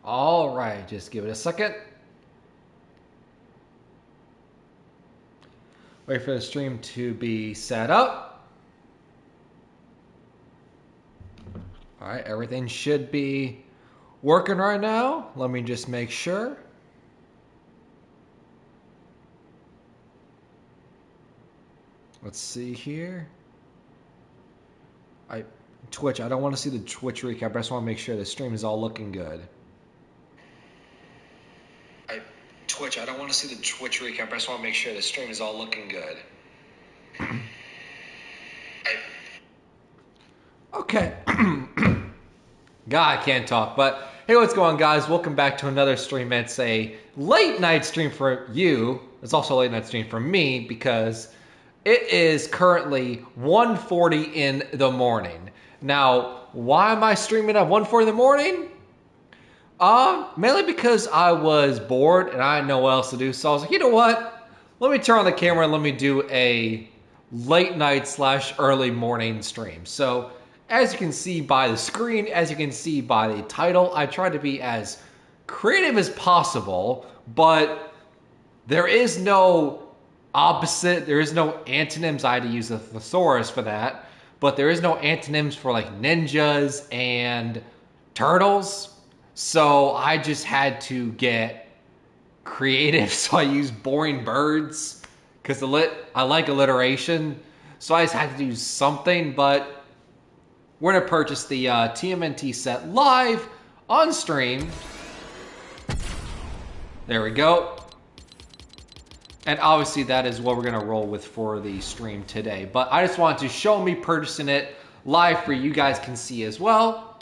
All right, just give it a second. Wait for the stream to be set up. All right, everything should be working right now. Let me just make sure. Let's see here. Twitch, I don't want to see the Twitch recap. I just want to make sure the stream is all looking good. Twitch, I don't want to see the Twitch recap. I just want to make sure the stream is all looking good. Okay. God, I can't talk. But hey, what's going on, guys? Welcome back to another stream. It's a late night stream for you. It's also a late night stream for me because it is currently 1:40 in the morning. Now, why am I streaming at 1:40 in the morning? Mainly because I was bored and I had no what else to do. So I was like, you know what? Let me turn on the camera and let me do a late night / early morning stream. So as you can see by the screen, as you can see by the title, I try to be as creative as possible, but there is no opposite, there is no antonyms. I had to use a thesaurus for that, but there is no antonyms for like ninjas and turtles. So I just had to get creative. So I used boring birds because I like alliteration. So I just had to do something, but we're going to purchase the TMNT set live on stream. There we go. And obviously that is what we're going to roll with for the stream today. But I just wanted to show me purchasing it live for you guys can see as well.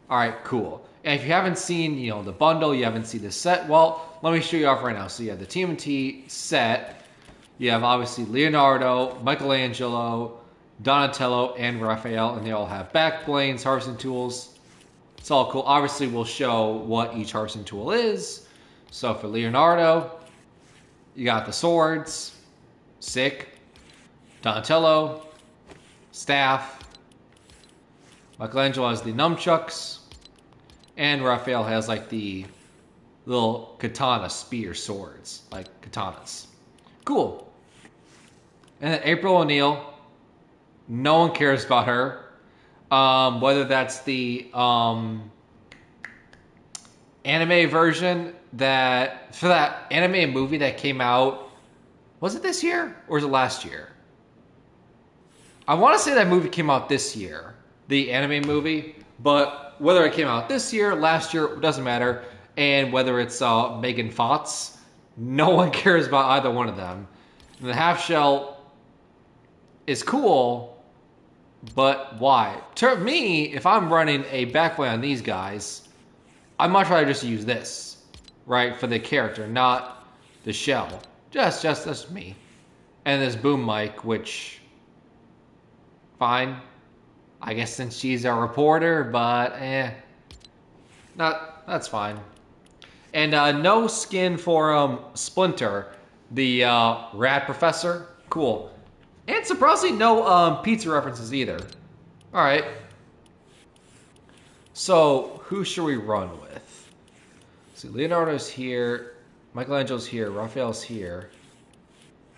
All right, cool. And if you haven't seen, the bundle, you haven't seen the set, well, let me show you off right now. So you have the TMNT set. You have obviously Leonardo, Michelangelo, Donatello, and Raphael, and they all have back planes, harvesting tools. It's all cool. Obviously, we'll show what each harvesting tool is. So for Leonardo, you got the swords, sick. Donatello, staff. Michelangelo has the nunchucks. And Raphael has like the little katana spear swords, like katanas. Cool. And then April O'Neil, no one cares about her. Whether that's the anime version for that anime movie that came out, was it this year or was it last year? I want to say that movie came out this year, the anime movie, but whether it came out this year, last year, it doesn't matter. And whether it's Megan Fox, no one cares about either one of them. And the half shell is cool, but why? To me, if I'm running a backplane on these guys, I'd much rather just use this, right, for the character, not the shell. Just that's me. And this boom mic, which, fine. I guess since she's a reporter, but that's fine. And no skin for Splinter, the rat professor. Cool. And surprisingly, no pizza references either. All right. So who should we run with? See, Leonardo's here, Michelangelo's here, Raphael's here,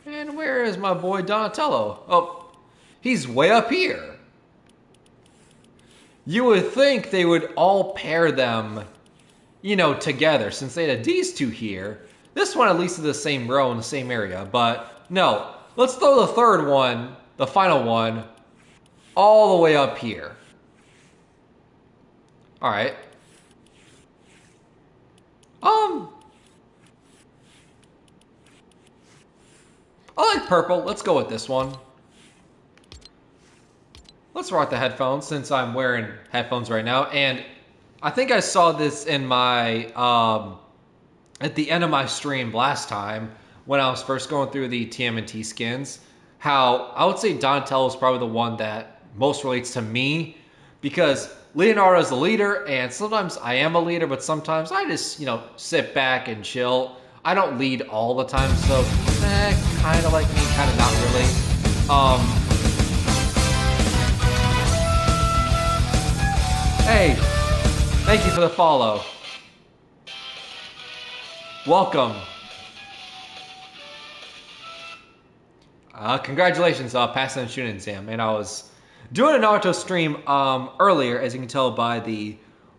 and where is my boy Donatello? Oh, he's way up here. You would think they would all pair them, together, since they had these two here. This one at least is the same row in the same area, but no. Let's throw the third one, the final one, all the way up here. All right. I like purple. Let's go with this one. Let's rock the headphones since I'm wearing headphones right now. And I think I saw this in my, at the end of my stream last time when I was first going through the TMNT skins, how I would say Donatello is probably the one that most relates to me because Leonardo is the leader and sometimes I am a leader, but sometimes I just, sit back and chill. I don't lead all the time, so kind of like me, kind of not really. Hey, thank you for the follow. Welcome. Congratulations, passing the shooting exam. And I was doing a Naruto stream earlier, as you can tell by the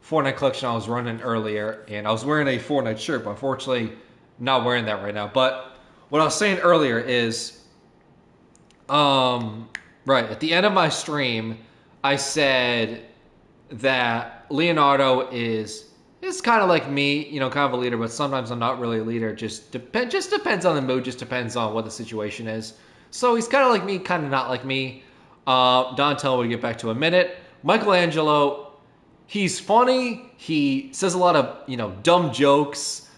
Fortnite collection I was running earlier, and I was wearing a Fortnite shirt, but unfortunately not wearing that right now. But what I was saying earlier is, right, at the end of my stream, I said that Leonardo is kind of like me, you know, kind of a leader, but sometimes I'm not really a leader. Just depends on the mood, just depends on what the situation is. So he's kind of like me, kind of not like me. Donatello we'll get back to in a minute. Michelangelo, he's funny. He says a lot of, you know, dumb jokes.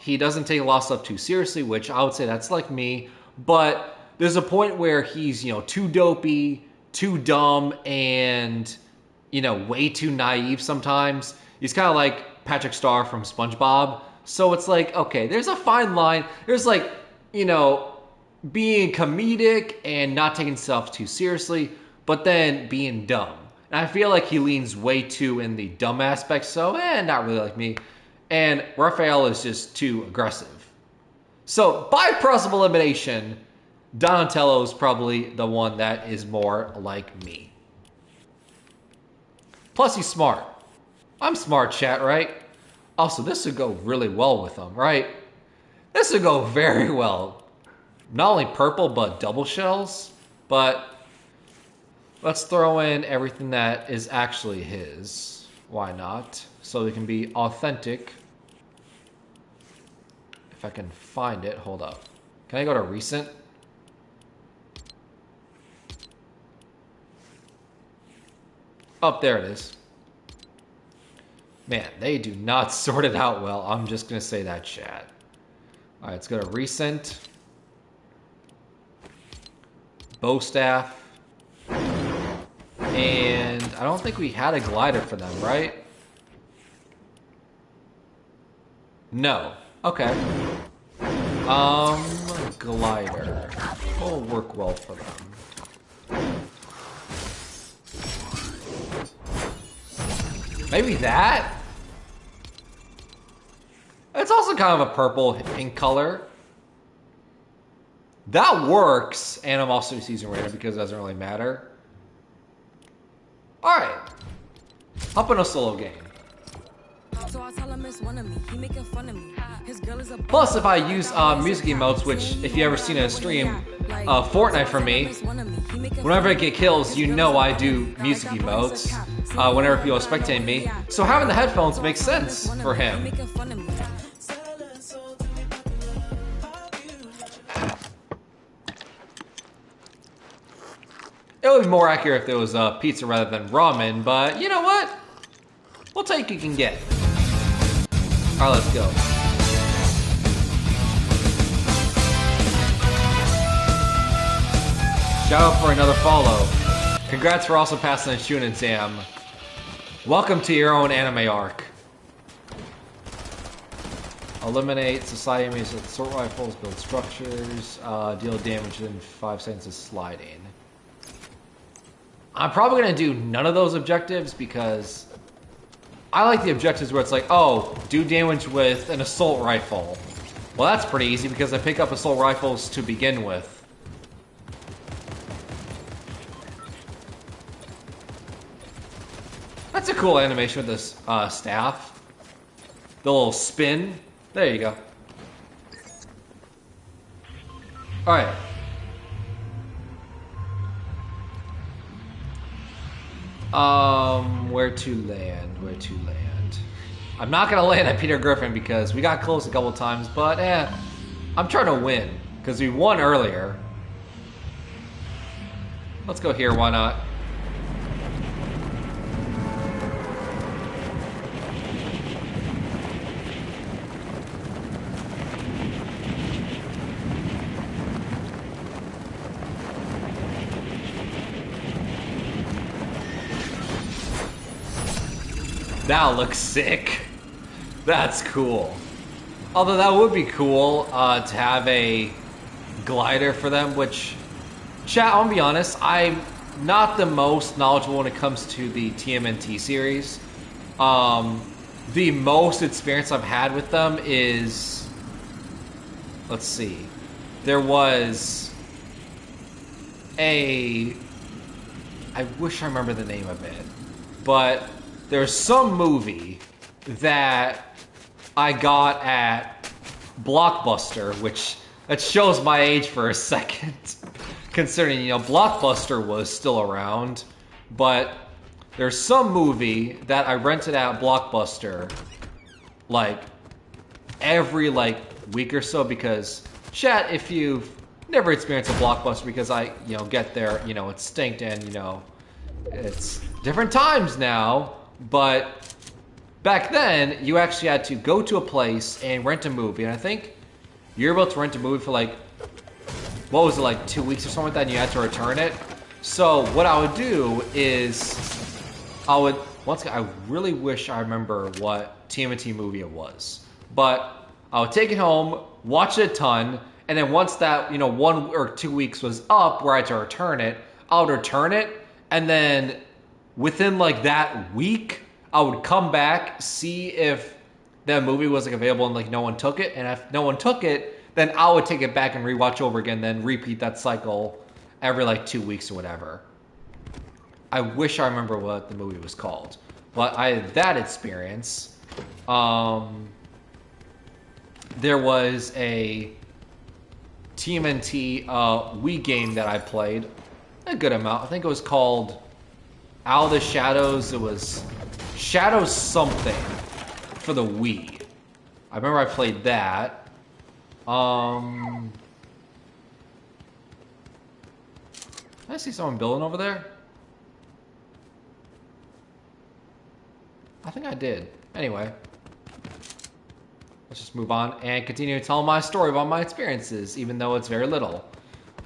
He doesn't take a lot of stuff too seriously, which I would say that's like me. But there's a point where he's, you know, too dopey, too dumb, and, you know, way too naive sometimes. He's kind of like Patrick Star from SpongeBob. So it's like, okay, there's a fine line. There's like, you know, being comedic and not taking stuff too seriously, but then being dumb. And I feel like he leans way too in the dumb aspect, so not really like me. And Raphael is just too aggressive. So by process of elimination, Donatello is probably the one that is more like me. Plus he's smart. I'm smart, chat, right? Also, this would go really well with him, right? This would go very well. Not only purple, but double shells. But let's throw in everything that is actually his. Why not? So it can be authentic. If I can find it, hold up. Can I go to recent? Oh, there it is. Man, they do not sort it out well. I'm just going to say that, chat. All right, let's go to recent. Bow staff. And I don't think we had a glider for them, right? No. Okay. Glider. Will work well for them. Maybe that? It's also kind of a purple in color. That works, and I'm also season random because it doesn't really matter. Alright. Hop in a solo game. Plus, if I use music emotes, which if you ever seen a stream, Fortnite from me, whenever I get kills, you know I do music emotes whenever people are spectating me. So having the headphones makes sense for him. It would be more accurate if there was pizza rather than ramen, but you know what? We'll take what you can get. Alright, let's go. Shout out for another follow. Congrats for also passing the shooting exam. Welcome to your own anime arc. Eliminate society enemies with assault rifles, build structures, deal damage in 5 seconds of sliding. I'm probably going to do none of those objectives because I like the objectives where it's like, oh, do damage with an assault rifle. Well, that's pretty easy because I pick up assault rifles to begin with. That's a cool animation with this staff. The little spin. There you go. Alright. Where to land? Where to land? I'm not gonna land at Peter Griffin because we got close a couple times, but I'm trying to win because we won earlier. Let's go here, why not? That looks sick. That's cool. Although that would be cool to have a glider for them, which, chat, I'll be honest, I'm not the most knowledgeable when it comes to the TMNT series. the most experience I've had with them is, let's see, there was I wish I remember the name of it, but there's some movie that I got at Blockbuster, which that shows my age for a second, considering, you know, Blockbuster was still around, but there's some movie that I rented at Blockbuster, like, every, like, week or so, because, chat, if you've never experienced a Blockbuster, because I, you know, get there, you know, it's stinked, and, you know, it's different times now, but back then, you actually had to go to a place and rent a movie, and I think you're able to rent a movie for, like, what was it, like 2 weeks or something like that, and you had to return it. So what I would do is once again, I really wish I remember what TMNT movie it was, but I would take it home, watch it a ton, and then once that, you know, 1 or 2 weeks was up where I had to return it, I would return it, and then within like that week, I would come back, see if that movie was like available and like no one took it, and if no one took it, then I would take it back and rewatch over again, then repeat that cycle every like 2 weeks or whatever. I wish I remember what the movie was called, but I had that experience. There was a TMNT Wii game that I played a good amount. I think it was called Out of the Shadows. It was Shadows something for the Wii. I remember I played that. Did I see someone building over there? I think I did. Anyway, let's just move on and continue to tell my story about my experiences, even though it's very little.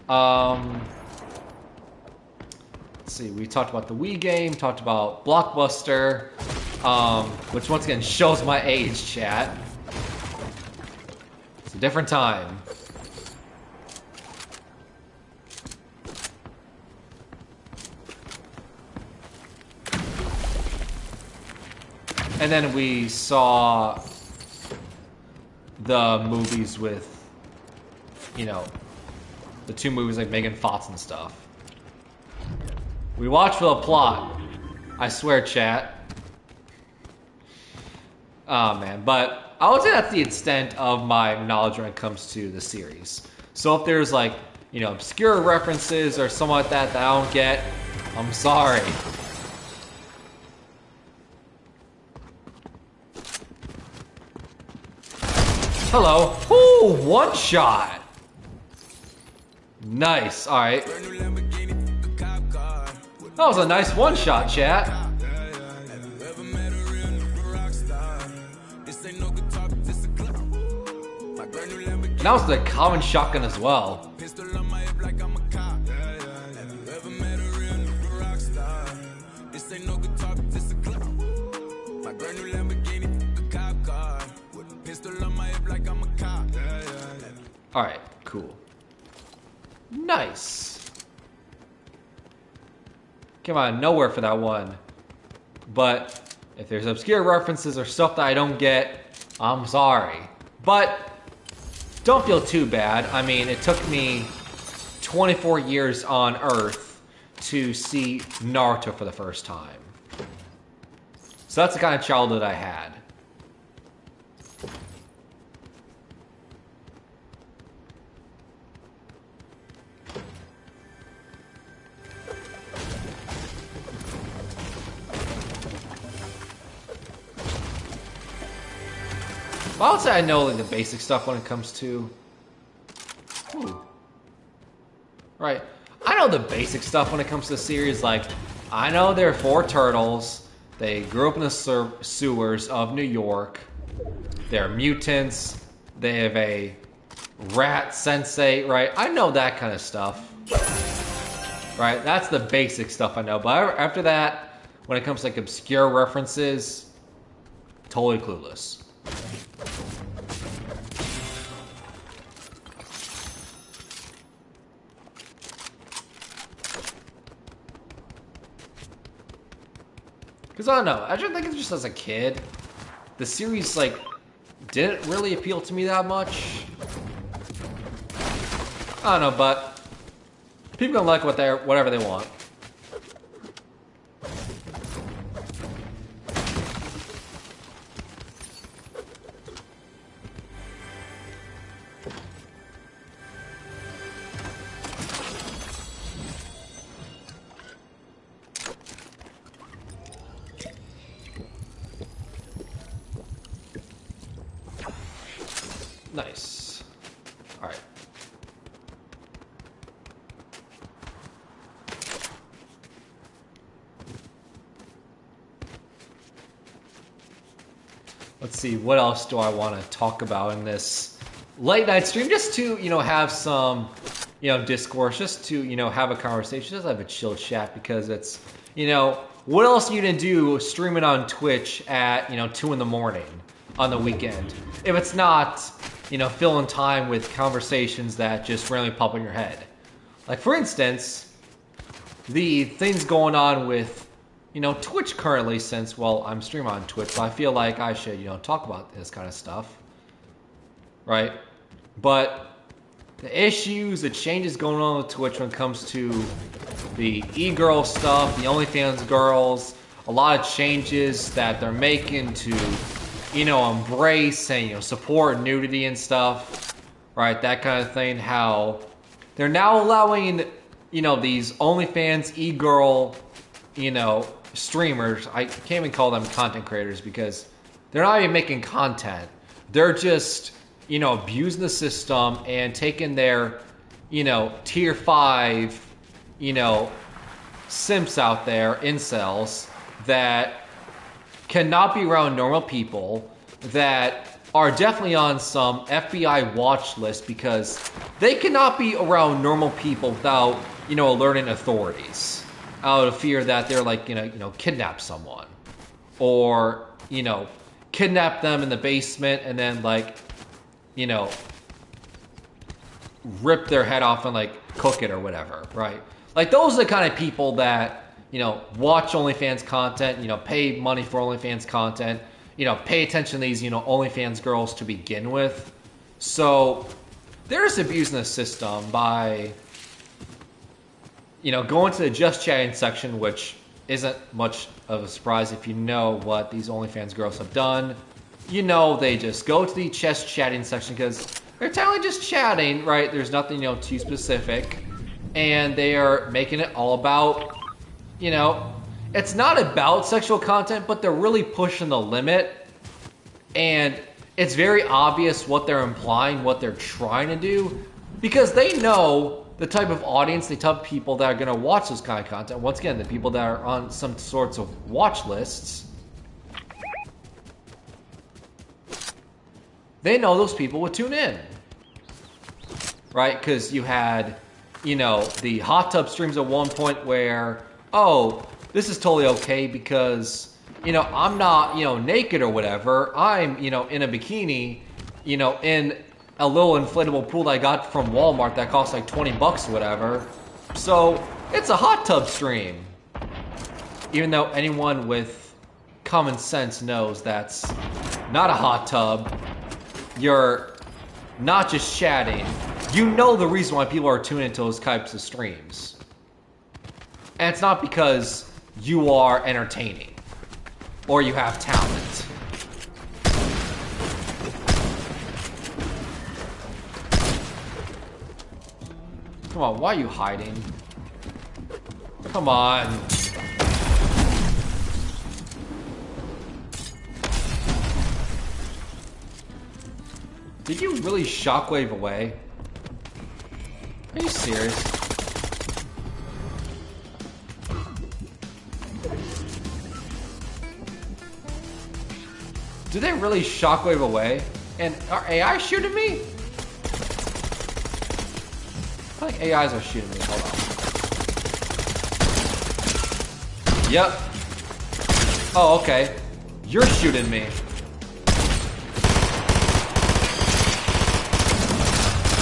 Let's see, we talked about the Wii game, talked about Blockbuster, which once again shows my age, chat. It's a different time. And then we saw the movies with, you know, the 2 movies like Megan Fox and stuff. We watched for the plot. I swear, chat. Oh, man. But I would say that's the extent of my knowledge when it comes to the series. So if there's like, you know, obscure references or something like that that I don't get, I'm sorry. Hello. Ooh, 1 shot. Nice. All right. That was a nice 1 shot, chat. And that was the common shotgun as well. Alright, cool. Nice. Came out of nowhere for that one. But if there's obscure references or stuff that I don't get, I'm sorry. But don't feel too bad. I mean, it took me 24 years on Earth to see Naruto for the first time. So that's the kind of childhood I had. Well, I would say I know like the basic stuff when it comes to... Ooh. Right. I know the basic stuff when it comes to the series. Like, I know there are 4 turtles. They grew up in the sewers of New York. They're mutants. They have a rat sensei, right? I know that kind of stuff. Right? That's the basic stuff I know. But after that, when it comes to like obscure references, totally clueless. Because I don't know, I just think it's just as a kid, the series, like, didn't really appeal to me that much. I don't know, but people gonna like whatever they want. Nice. All right. Let's see, what else do I want to talk about in this late night stream? Just to, have some, discourse, just to, have a conversation, just have a chill chat, because it's, what else are you gonna do streaming on Twitch at, 2 in the morning on the weekend? If it's not, filling time with conversations that just randomly pop in your head. Like, for instance, the things going on with, Twitch currently, since, well, I'm streaming on Twitch, so I feel like I should, talk about this kind of stuff. Right? But the issues, the changes going on with Twitch when it comes to the e-girl stuff, the OnlyFans girls, a lot of changes that they're making to, embrace and, support nudity and stuff, right? That kind of thing. How they're now allowing, these OnlyFans e-girl, streamers. I can't even call them content creators because they're not even making content. They're just, abusing the system and taking their, tier 5, simps out there, incels, that cannot be around normal people, that are definitely on some FBI watch list because they cannot be around normal people without, alerting authorities out of fear that they're like, kidnap someone or, kidnap them in the basement and then like, rip their head off and like cook it or whatever, right? Like those are the kind of people that, watch OnlyFans content, pay money for OnlyFans content, pay attention to these, OnlyFans girls to begin with. So there's abusing the system by, going to the just chatting section, which isn't much of a surprise if you know what these OnlyFans girls have done. They just go to the just chatting section because they're technically just chatting, right? There's nothing, too specific. And they are making it all about, it's not about sexual content, but they're really pushing the limit. And it's very obvious what they're implying, what they're trying to do, because they know the type of audience, the type of people that are going to watch this kind of content. Once again, the people that are on some sorts of watch lists, they know those people would tune in, right? Because you had, the hot tub streams at one point where, oh, this is totally okay because, I'm not, naked or whatever. I'm, in a bikini, in a little inflatable pool that I got from Walmart that cost like $20 or whatever. So it's a hot tub stream. Even though anyone with common sense knows that's not a hot tub. You're not just chatting. You know the reason why people are tuning into those types of streams. And it's not because you are entertaining or you have talent. Come on, why are you hiding? Come on. Did you really shockwave away? Are you serious? Did they really shockwave away? And are AI shooting me? I think AIs are shooting me. Hold on. Yep. Oh, okay. You're shooting me.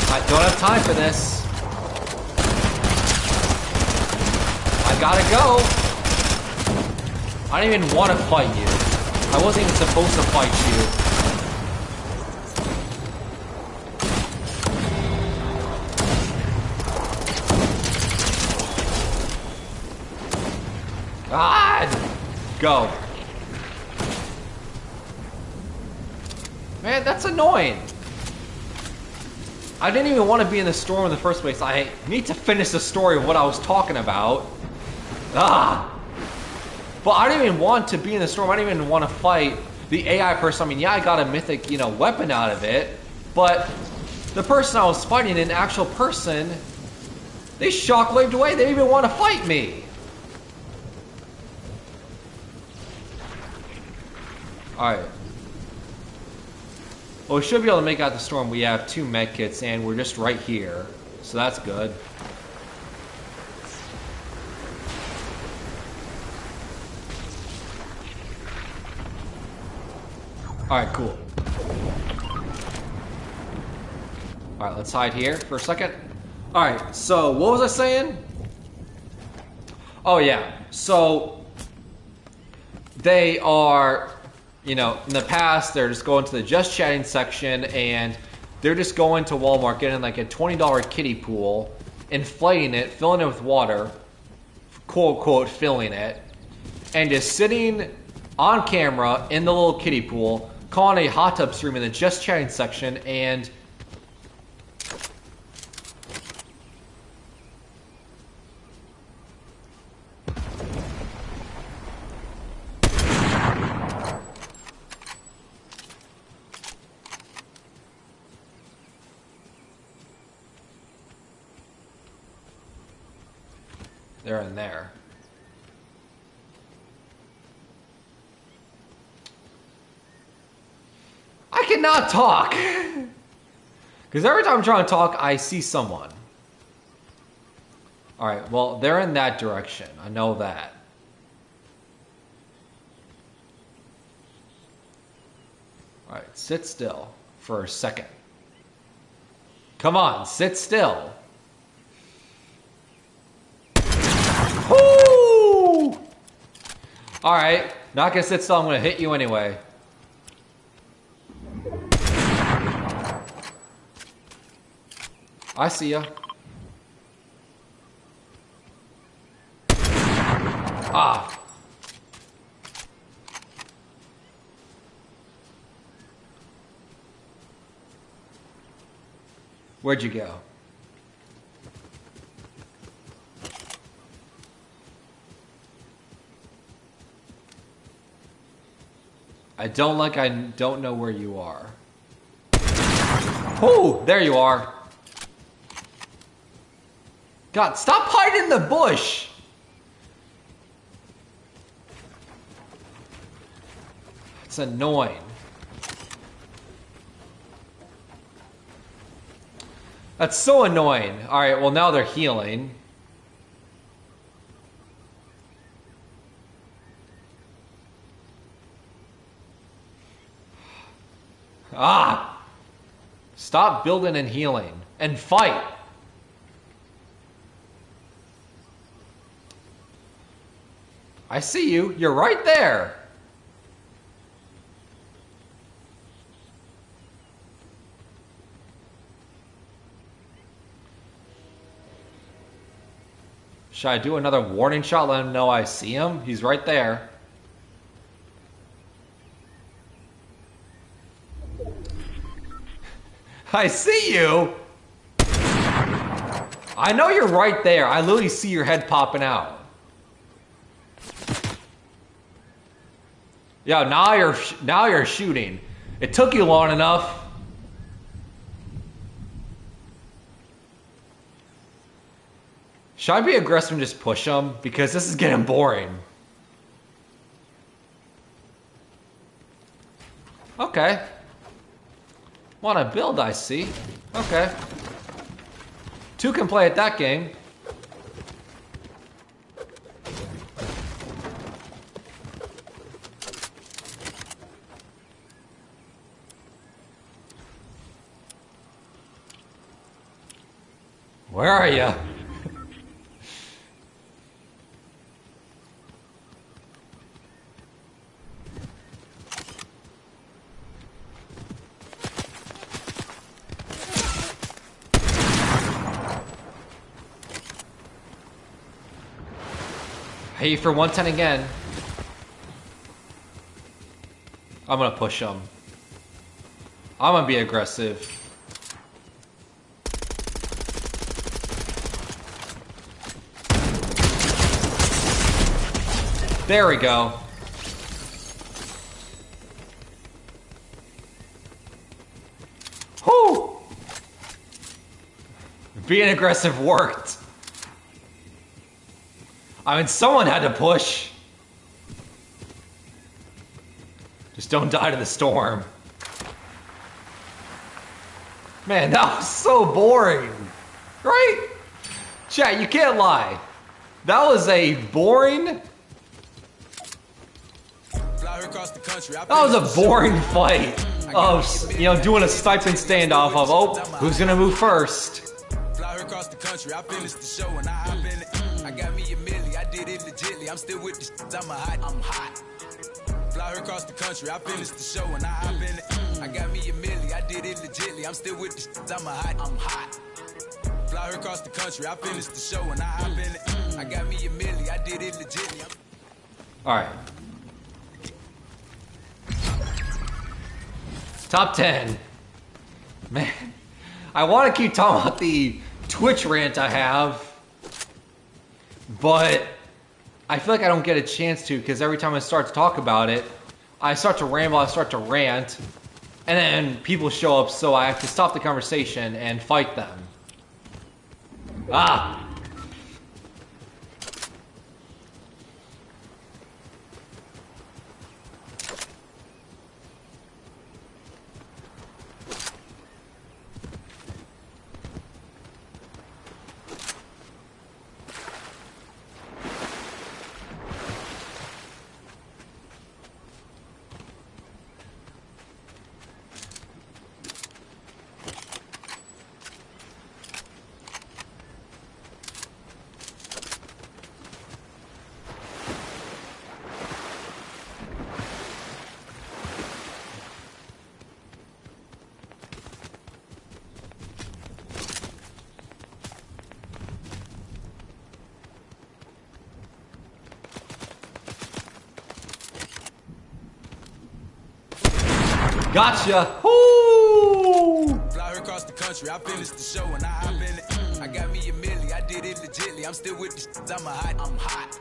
I don't have time for this. I gotta go. I don't even want to fight you. I wasn't even supposed to fight you. God! Go. Man, that's annoying. I didn't even want to be in the storm in the first place. I need to finish the story of what I was talking about. Ah! But I didn't even want to be in the storm. I didn't even want to fight the AI person. I mean, yeah, I got a mythic, weapon out of it. But the person I was fighting, an actual person, they shockwaved away. They didn't even want to fight me. Alright. Well, we should be able to make out the storm. We have 2 medkits, and we're just right here. So that's good. Alright, cool. Alright, let's hide here for a second. Alright, so what was I saying? Oh, yeah. So, they are... in the past, they're just going to the just chatting section and they're just going to Walmart, getting like a $20 kiddie pool, inflating it, filling it with water, quote unquote, filling it, and just sitting on camera in the little kiddie pool, calling a hot tub stream in the just chatting section, and they're in there. I cannot talk! Because every time I'm trying to talk, I see someone. Alright, well, they're in that direction. I know that. Alright, sit still for a second. Come on, sit still. Woo! Alright, not gonna sit still, I'm gonna hit you anyway. I see ya. Ah. Where'd you go? I don't know where you are. Oh, there you are. God, stop hiding in the bush! It's annoying. That's so annoying. Alright, well now they're healing. Ah! Stop building and healing. And fight! I see you. You're right there. Should I do another warning shot? Let him know I see him? He's right there. I see you. I know you're right there. I literally see your head popping out. Yeah, now you're shooting. It took you long enough. Should I be aggressive and just push him? Because this is getting boring. Okay. Want to build, I see. Okay. 2 can play at that game. Where are you? hit you for 110 again. I'm gonna push him. I'm gonna be aggressive. There we go. Whoo! Being aggressive worked. I mean, someone had to push. Just don't die to the storm. Man, that was so boring. Right? Chat, you can't lie. That was a boring... That was a boring fight of, you know, doing a stipend standoff of, oh, who's gonna move first? Across the country, I finished the show and I hop in it. I got me a milli, I did it legitly. I'm still with the shit, I'm hot. Fly her across the country, I finished the show and I hop in it. I got me a milli, I did it legitly. I'm still with the shit, I'm hot. Fly her across the country, I finished the show and I hop in it. I got me a milli, I did it legitly. Alright. Top 10. Man, I want to keep talking about the Twitch rant I have, but I feel like I don't get a chance to because every time I start to talk about it, I start to ramble, I start to rant, and then people show up, so I have to stop the conversation and fight them. Ah! Gotcha! Woo! Fly her across the country, I finished the show and I hop in it. I got me a milli, I did it legitly. I'm still with the shit, I'm hot.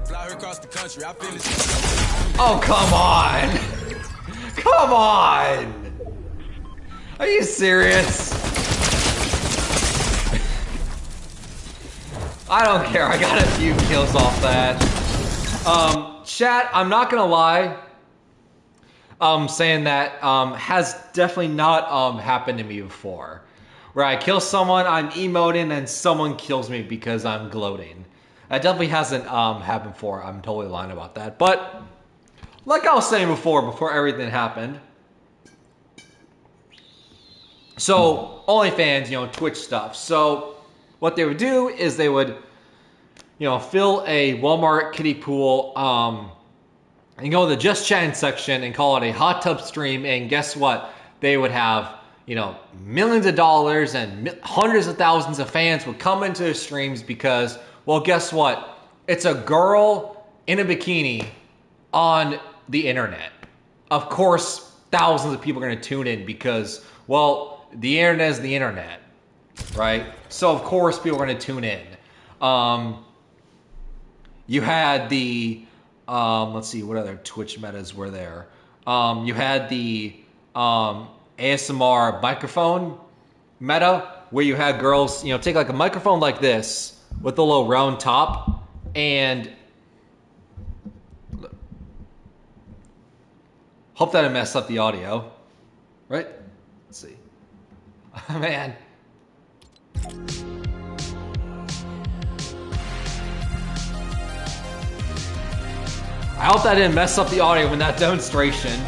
Fly her across the country, I finished the show. Oh, come on! Come on! Are you serious? I don't care, I got a few kills off that. Chat, I'm not gonna lie. Saying that has definitely not happened to me before. Where I kill someone, I'm emoting, and someone kills me because I'm gloating. That definitely hasn't happened before. I'm totally lying about that. But, like I was saying before everything happened. So, OnlyFans, you know, Twitch stuff. So, what they would do is they would, you know, fill a Walmart kiddie pool, and go to the just chatting section and call it a hot tub stream, and guess what? They would have, you know, millions of dollars and hundreds of thousands of fans would come into their streams because, well, guess what? It's a girl in a bikini on the internet. Of course, thousands of people are going to tune in because, well, the internet is the internet, right? So, of course, people are going to tune in. You had the... let's see, what other Twitch metas were there? You had the ASMR microphone meta, where you had girls, you know, take like a microphone like this with a little round top, and hope that didn't mess up the audio, right? Let's see. Man. I hope that didn't mess up the audio in that demonstration.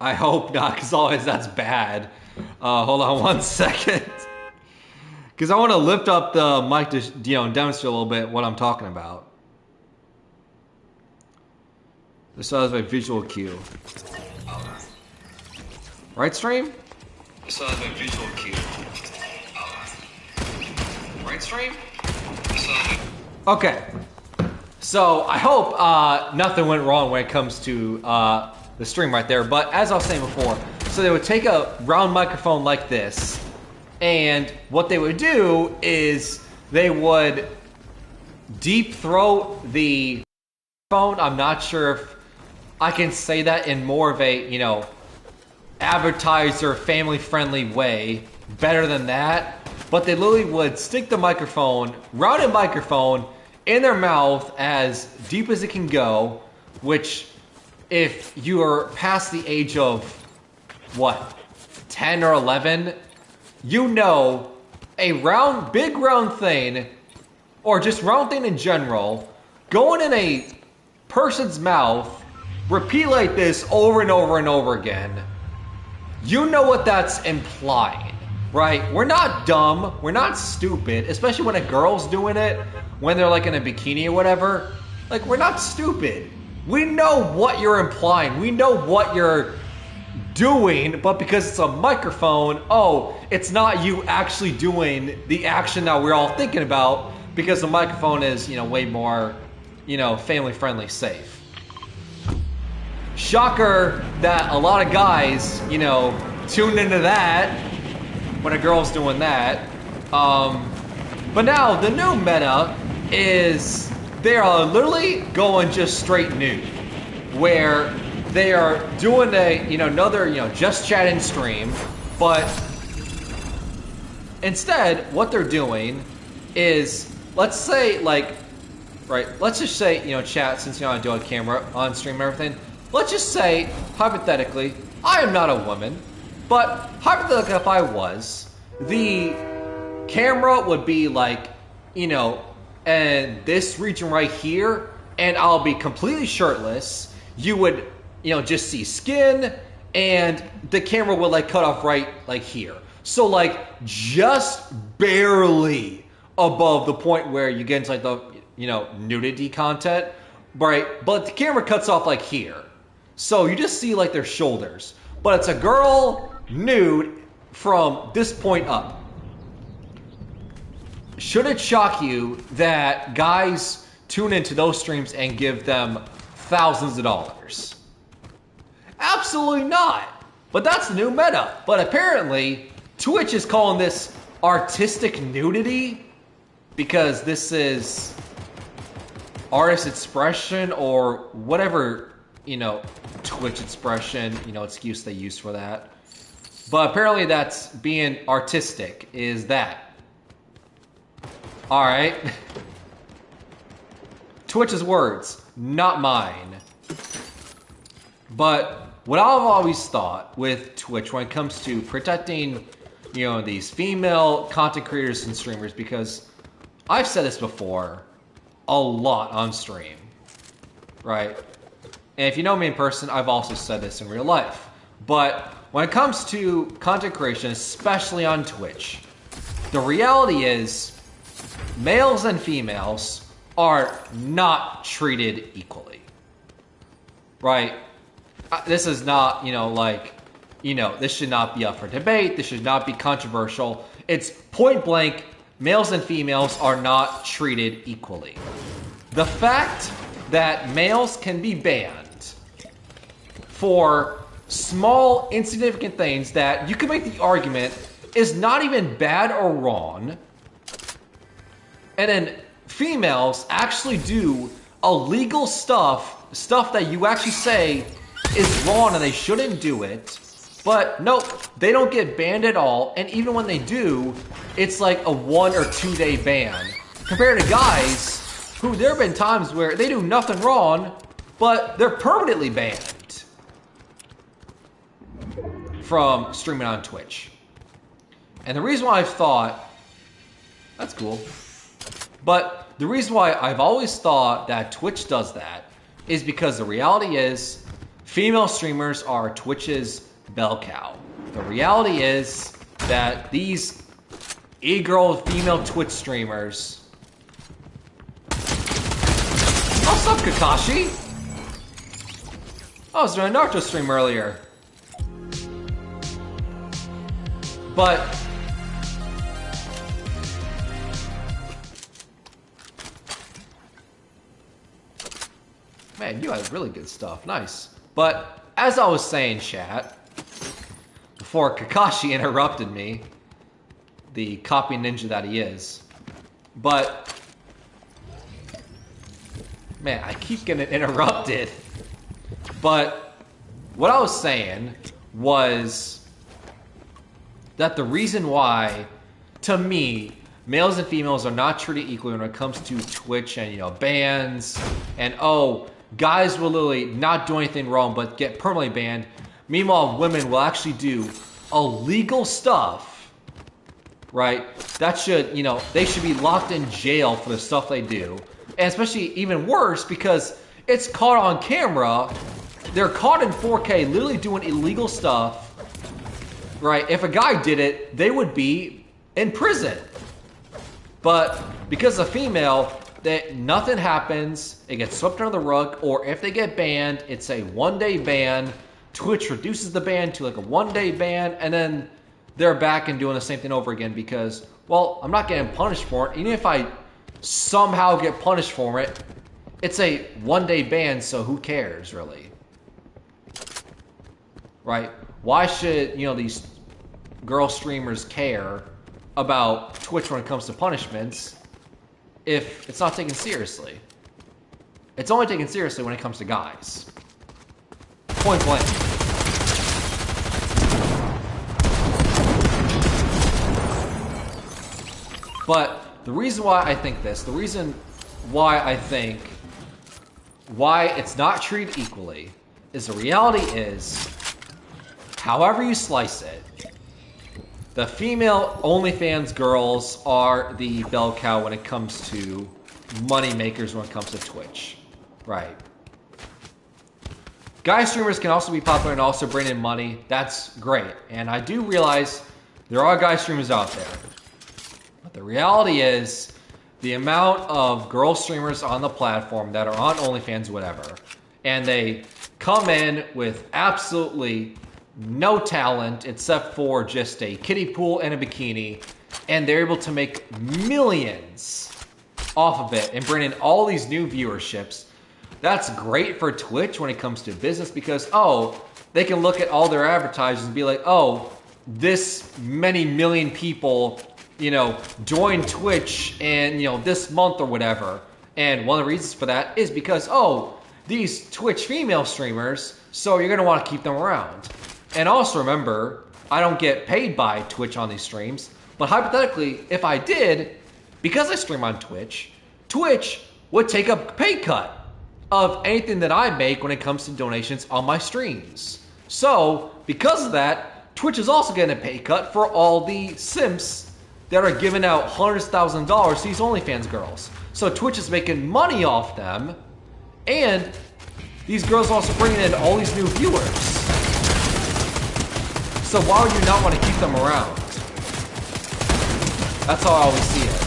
I hope not, because always that's bad. Hold on one second. Because I want to lift up the mic to, you know, demonstrate a little bit what I'm talking about. This is my visual cue. Right, stream? This is my visual cue. right, stream? Okay. So I hope nothing went wrong when it comes to the stream right there. But as I was saying before, so they would take a round microphone like this, and what they would do is they would deep throat the phone. I'm not sure if I can say that in more of a, you know, advertiser, family-friendly way. Better than that. But they literally would stick the microphone, rounded microphone, in their mouth as deep as it can go, which if you are past the age of, what, 10 or 11, you know a round, big round thing, or just round thing in general, going in a person's mouth, repeat like this over and over and over again, you know what that's implying, right? We're not dumb, we're not stupid, especially when a girl's doing it, when they're like in a bikini or whatever. Like, we're not stupid. We know what you're implying, we know what you're doing, but because it's a microphone, oh, it's not you actually doing the action that we're all thinking about, because the microphone is, you know, way more, you know, family friendly, safe. Shocker that a lot of guys, you know, tune into that when a girl's doing that. But now the new meta is they are literally going just straight nude, where they are doing a, you know, another, you know, just chatting stream, but instead what they're doing is, let's say, like, right, let's just say, you know, chat, since you know I do on camera, on stream and everything, let's just say, hypothetically, I am not a woman, but hypothetically if I was, the camera would be like, you know, and this region right here, and I'll be completely shirtless. You would, you know, just see skin, and the camera would like cut off right like here. So like just barely above the point where you get into like the, you know, nudity content, right? But the camera cuts off like here. So you just see like their shoulders. But it's a girl nude from this point up. Should it shock you that guys tune into those streams and give them thousands of dollars? Absolutely not. But that's the new meta. But apparently, Twitch is calling this artistic nudity because this is artist expression or whatever, you know, Twitch expression, you know, excuse they use for that. But apparently that's being artistic, is that. Alright. Twitch's words, not mine. But what I've always thought with Twitch when it comes to protecting, you know, these female content creators and streamers, because I've said this before a lot on stream, right? And if you know me in person, I've also said this in real life. But when it comes to content creation, especially on Twitch, the reality is males and females are not treated equally, right? This is not, you know, like, you know, this should not be up for debate. This should not be controversial. It's point blank, males and females are not treated equally. The fact that males can be banned for small, insignificant things that you can make the argument is not even bad or wrong, and then females actually do illegal stuff that you actually say is wrong and they shouldn't do it, but nope, they don't get banned at all, and even when they do, it's like a 1 or 2 day ban. Compared to guys, who there have been times where they do nothing wrong, but they're permanently banned from streaming on Twitch. And the reason why I've thought, that's cool, but the reason why I've always thought that Twitch does that is because the reality is female streamers are Twitch's bell cow. The reality is that these e-girl female Twitch streamers... What's up, Kakashi? I was doing a Naruto stream earlier. But Man, you had really good stuff. Nice. But as I was saying, chat, before Kakashi interrupted me, the copy ninja that he is. But, man, I keep getting interrupted. But what I was saying was that the reason why, to me, males and females are not treated equally when it comes to Twitch and, you know, bans and, oh, guys will literally not do anything wrong but get permanently banned. Meanwhile, women will actually do illegal stuff, right? That should, you know, they should be locked in jail for the stuff they do. And especially even worse because it's caught on camera. They're caught in 4K literally doing illegal stuff, right? If a guy did it, they would be in prison. But because a female, that nothing happens, it gets swept under the rug, or if they get banned, it's a one-day ban. Twitch reduces the ban to like a one-day ban, and then they're back and doing the same thing over again because, well, I'm not getting punished for it. Even if I somehow get punished for it, it's a one-day ban, so who cares, really? Right? Why should, you know, these girl streamers care about Twitch when it comes to punishments if it's not taken seriously? It's only taken seriously when it comes to guys. Point blank. But the reason why I think this, the reason why I think why it's not treated equally is the reality is, however you slice it, the female OnlyFans girls are the bell cow when it comes to money makers when it comes to Twitch. Right. Guy streamers can also be popular and also bring in money. That's great. And I do realize there are guy streamers out there. But the reality is the amount of girl streamers on the platform that are on OnlyFans, whatever, and they come in with absolutely no talent except for just a kiddie pool and a bikini, and they're able to make millions off of it and bring in all these new viewerships. That's great for Twitch when it comes to business because, oh, they can look at all their advertisers and be like, oh, this many million people, you know, joined Twitch and, you know, this month or whatever. And one of the reasons for that is because, oh, these Twitch female streamers, so you're going to want to keep them around. And also remember, I don't get paid by Twitch on these streams, but hypothetically, if I did, because I stream on Twitch, Twitch would take a pay cut of anything that I make when it comes to donations on my streams. So, because of that, Twitch is also getting a pay cut for all the simps that are giving out hundreds of thousands of dollars to these OnlyFans girls. So Twitch is making money off them, and these girls are also bringing in all these new viewers. So why would you not want to keep them around? That's how I always see it.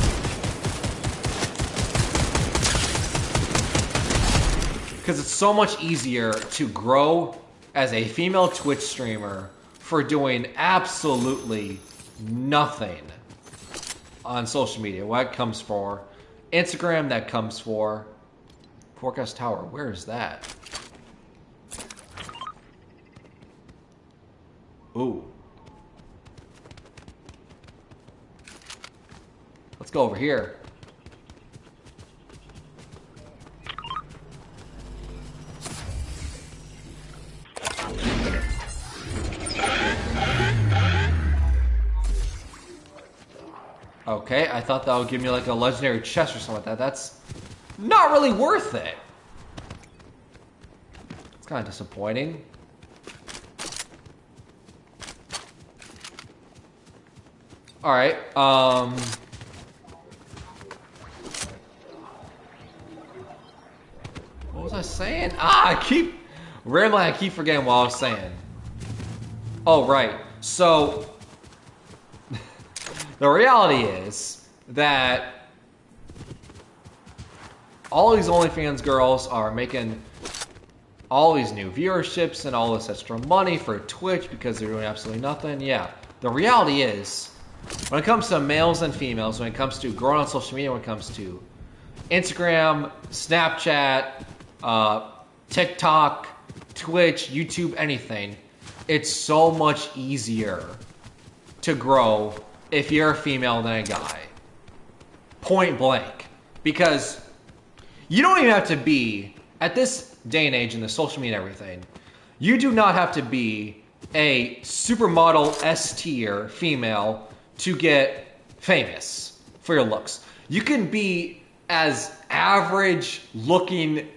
Because it's so much easier to grow as a female Twitch streamer for doing absolutely nothing on social media. What comes for Instagram, that comes for Forecast Tower. Where is that? Ooh. Let's go over here. Okay, I thought that would give me like a legendary chest or something like that. That's not really worth it. It's kind of disappointing. Alright, what was I saying? I keep rambling, I keep forgetting what I was saying. Oh, right. So, the reality is that all these OnlyFans girls are making all these new viewerships and all this extra money for Twitch because they're doing absolutely nothing. Yeah, the reality is, when it comes to males and females, when it comes to growing on social media, when it comes to Instagram, Snapchat, TikTok, Twitch, YouTube, anything, it's so much easier to grow if you're a female than a guy. Point blank. Because you don't even have to be, at this day and age in the social media and everything, you do not have to be a supermodel S tier female to get famous for your looks. You can be as average looking,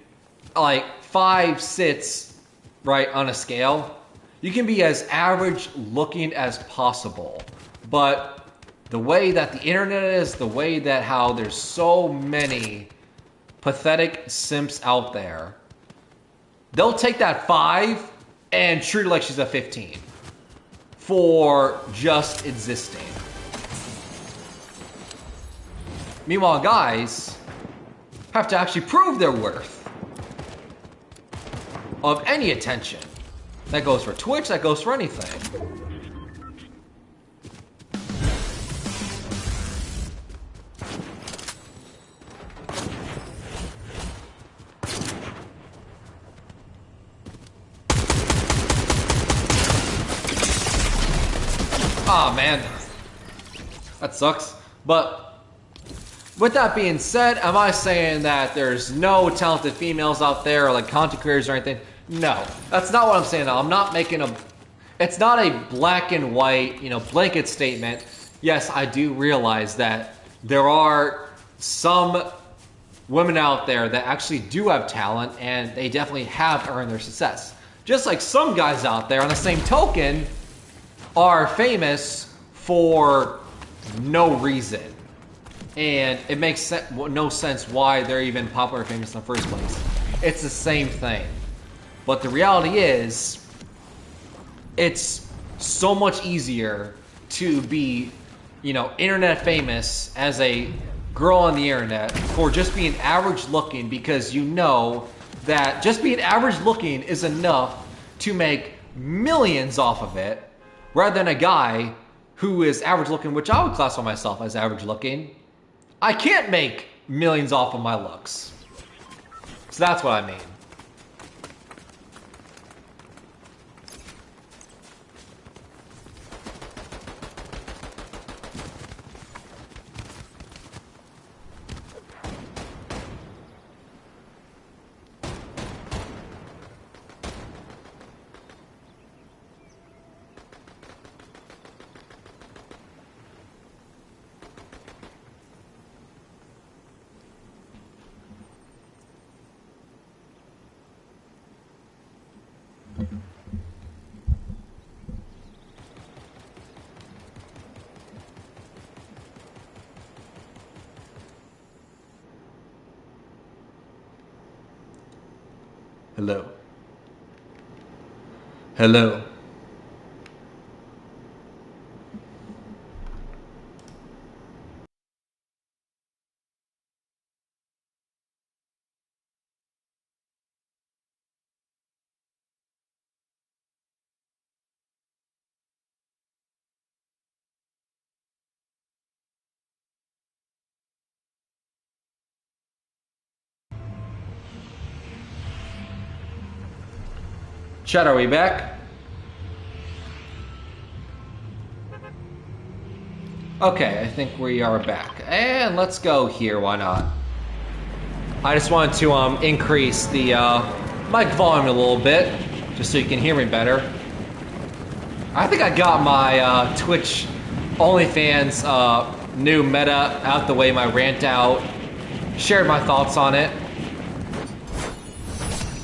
like 5 sits, right, on a scale. You can be as average looking as possible. But the way that the internet is, the way that how there's so many pathetic simps out there, they'll take that 5 and treat her like she's a 15 for just existing. Meanwhile, guys have to actually prove their worth of any attention. That goes for Twitch, that goes for anything. Aw, man. That sucks. But with that being said, am I saying that there's no talented females out there or like content creators or anything? No. That's not what I'm saying. I'm not making a... It's not a black and white, blanket statement. Yes, I do realize that there are some women out there that actually do have talent and they definitely have earned their success. Just like some guys out there, on the same token, are famous for no reason. And it makes no sense why they're even popular or famous in the first place. It's the same thing. But the reality is, it's so much easier to be, internet famous as a girl on the internet for just being average looking, because you know that just being average looking is enough to make millions off of it, rather than a guy who is average looking, which I would classify myself as average looking. I can't make millions off of my looks. So that's what I mean. Hello. Hello. Chat, are we back? Okay, I think we are back. And let's go here, why not? I just wanted to increase the mic volume a little bit, just so you can hear me better. I think I got my Twitch OnlyFans new meta out the way, my rant out, shared my thoughts on it.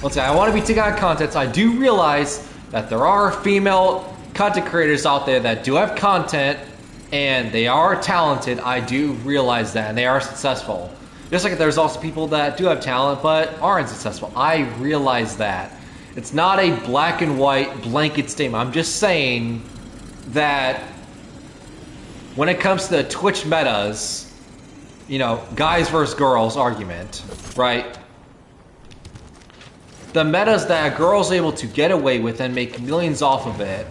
Once again, I want to be taking on content. I do realize that there are female content creators out there that do have content and they are talented. I do realize that, and they are successful. Just like there's also people that do have talent but aren't successful. I realize that. It's not a black and white blanket statement. I'm just saying that when it comes to the Twitch metas, guys versus girls argument, right? The metas that a girl's able to get away with and make millions off of it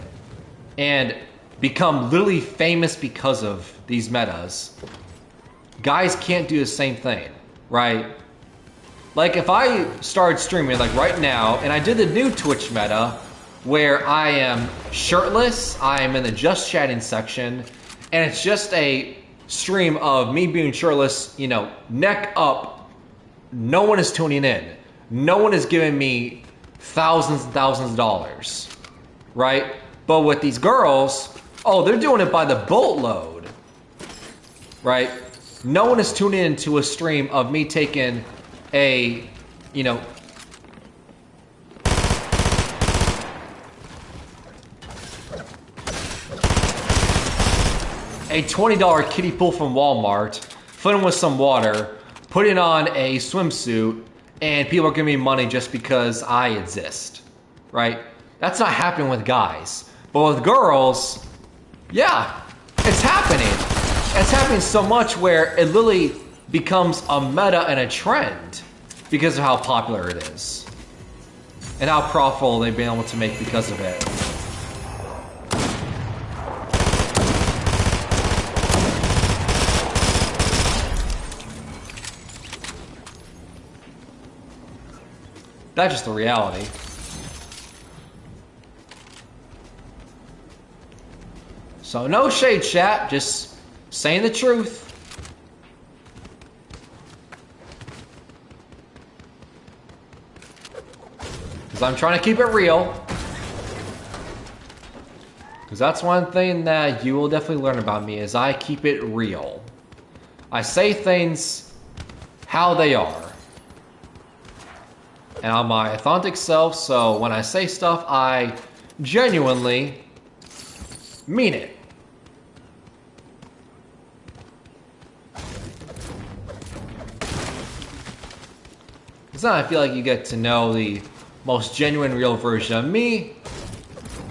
and become literally famous because of these metas, guys can't do the same thing, right? Like if I started streaming like right now, and I did the new Twitch meta, where I am shirtless, I am in the just chatting section, and it's just a stream of me being shirtless, you know, neck up. No one is tuning in. No one is giving me thousands and thousands of dollars, right? But with these girls, oh, they're doing it by the boatload, right? No one is tuning into a stream of me taking a, you know, a $20 kiddie pool from Walmart, filling with some water, putting on a swimsuit, and people are giving me money just because I exist, right? That's not happening with guys. But with girls, yeah, it's happening. It's happening so much where it literally becomes a meta and a trend because of how popular it is. And how profitable they've been able to make because of it. That's just the reality. So no shade, chat, just saying the truth. Because I'm trying to keep it real. Because that's one thing that you will definitely learn about me, is I keep it real. I say things how they are. And I'm my authentic self, so when I say stuff, I genuinely mean it. Because then I feel like you get to know the most genuine, real version of me.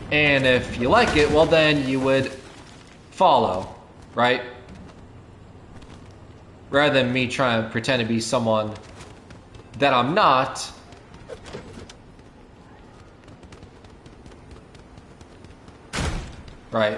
And if you like it, well then you would follow, right? Rather than me trying to pretend to be someone that I'm not. Right.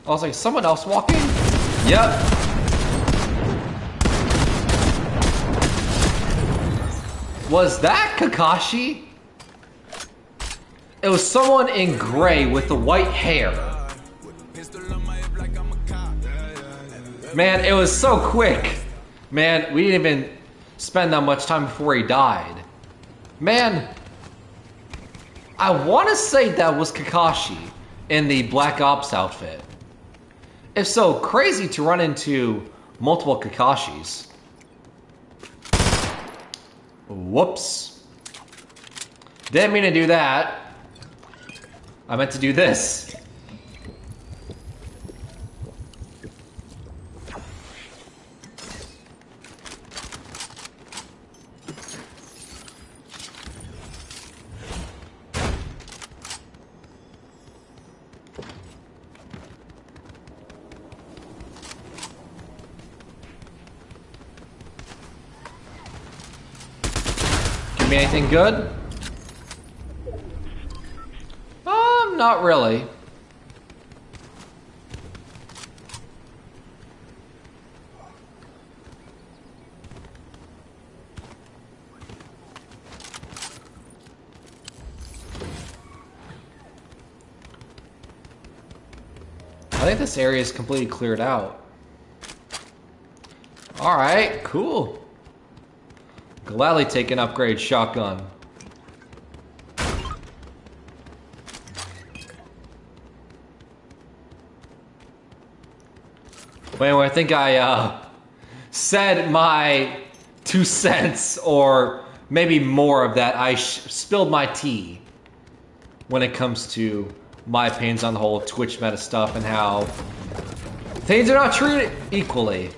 I was like, someone else walking? Yep. Was that Kakashi? It was someone in gray with the white hair. Man, it was so quick. Man, we didn't even spend that much time before he died. Man, I want to say that was Kakashi in the Black Ops outfit. If so, crazy to run into multiple Kakashis. Whoops. Didn't mean to do that. I meant to do this. Anything good? Not really. I think this area is completely cleared out. Alright, cool. Gladly take an upgrade shotgun. But anyway, I think I said my 2 cents, or maybe more of that. I spilled my tea when it comes to my opinions on the whole Twitch meta stuff and how things are not treated equally.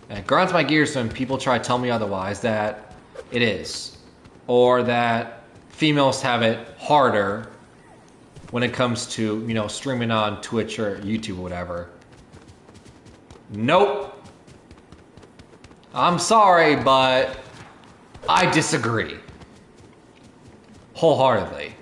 And it grinds my gears when people try to tell me otherwise that it is. or that females have it harder when it comes to, you know, streaming on Twitch or YouTube or whatever. Nope. I'm sorry, but I disagree. Wholeheartedly.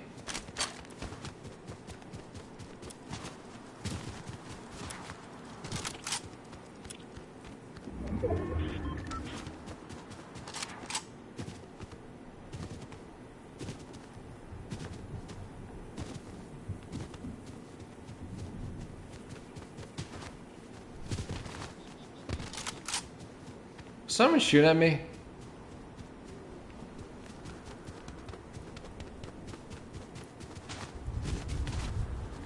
Someone shoot at me?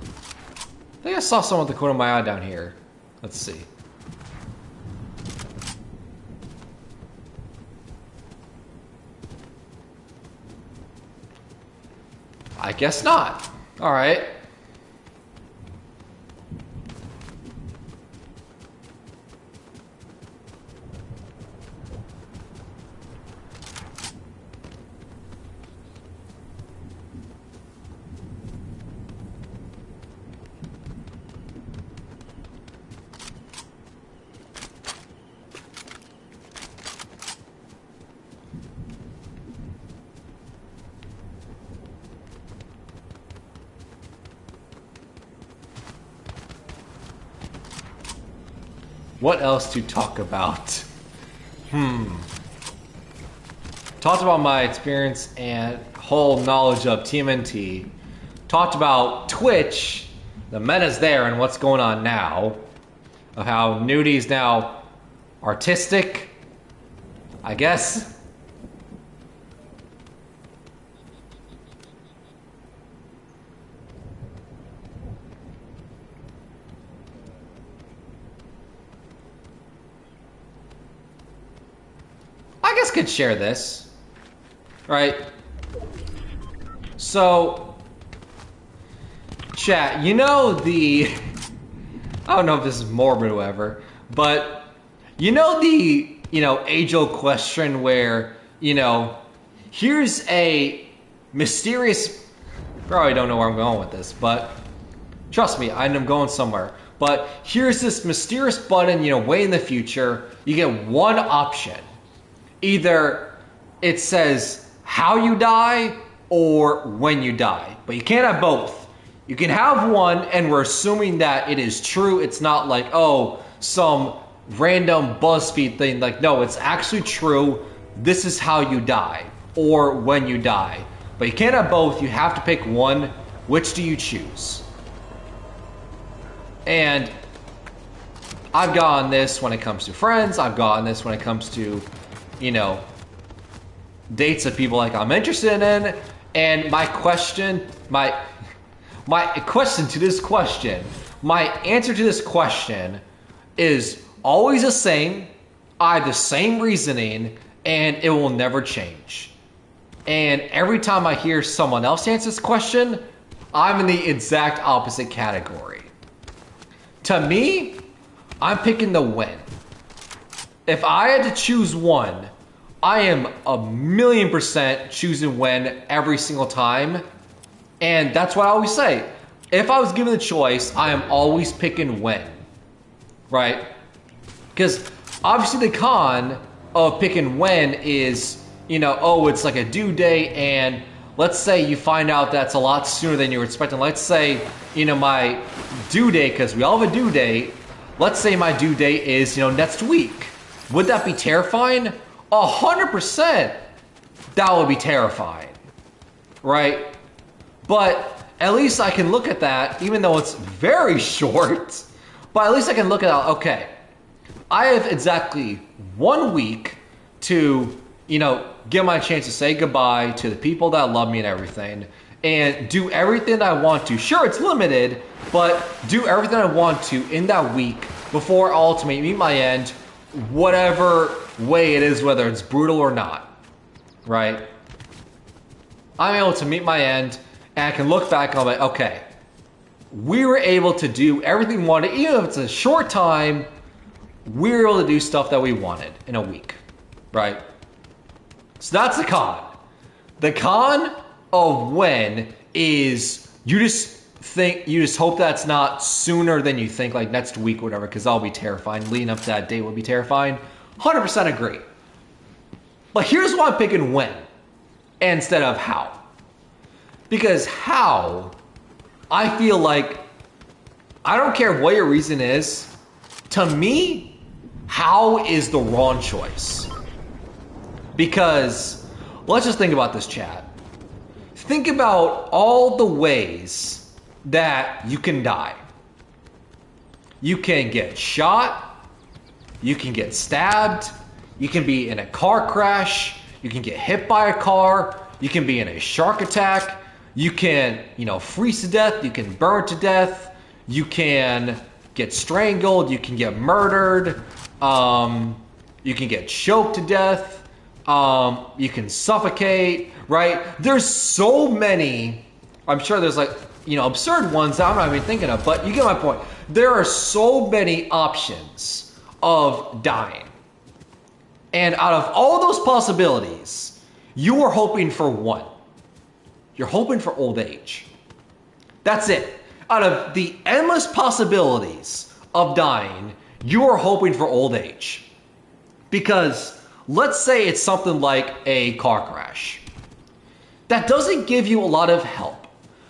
I think I saw someone with the corner of my eye down here. Let's see. I guess not. All right. What else to talk about? Talked about my experience and whole knowledge of TMNT. Talked about Twitch, the meta's there and what's going on now. Of how nudity's now artistic, I guess. I guess could share this, right? So, chat, you know the, I don't know if this is morbid or whatever, but you know the, age-old question where, here's a mysterious, probably don't know where I'm going with this, but trust me, I'm going somewhere. But here's this mysterious button, way in the future, you get one option. Either it says how you die or when you die. But you can't have both. You can have one and we're assuming that it is true. It's not like, oh, some random BuzzFeed thing. Like, no, it's actually true. This is how you die or when you die. But you can't have both. You have to pick one. Which do you choose? And I've gotten this when it comes to friends. I've gotten this when it comes to dates of people like I'm interested in, and my question, my answer to this question is always the same. I have the same reasoning, and it will never change. And every time I hear someone else answer this question, I'm in the exact opposite category. To me, I'm picking the win. If I had to choose one, I am 1,000,000% choosing when every single time. And that's what I always say. If I was given the choice, I am always picking when. Right? Because obviously the con of picking when is, it's like a due date, and let's say you find out that's a lot sooner than you were expecting. Let's say, my due date, because we all have a due date, let's say my due date is, next week. Would that be terrifying? 100%. That would be terrifying, right? But at least I can look at that, even though it's very short, but at least I can look at, okay, I have exactly 1 week to, give my chance to say goodbye to the people that love me and everything, and do everything that I want to. Sure, it's limited, but do everything I want to in that week before I ultimately meet my end, whatever way it is, whether it's brutal or not, right? I'm able to meet my end, and I can look back and I'm like, okay, we were able to do everything we wanted, even if it's a short time, we were able to do stuff that we wanted in a week, right? So that's the con. The con of when is you just hope that's not sooner than you think, like next week or whatever, because that'll be terrifying. Leading up to that date will be terrifying. 100% agree. But here's why I'm picking when instead of how. Because how, I feel like, I don't care what your reason is, to me, how is the wrong choice. Because, let's just think about this, chat. Think about all the ways that you can die. You can get shot, you can get stabbed, you can be in a car crash, you can get hit by a car, you can be in a shark attack, you can, freeze to death, you can burn to death, you can get strangled, you can get murdered, you can get choked to death, you can suffocate, right? There's so many, I'm sure there's absurd ones that I'm not even thinking of, but you get my point. There are so many options of dying. And out of all those possibilities, you are hoping for one. You're hoping for old age. That's it. Out of the endless possibilities of dying, you are hoping for old age. Because let's say it's something like a car crash. That doesn't give you a lot of help.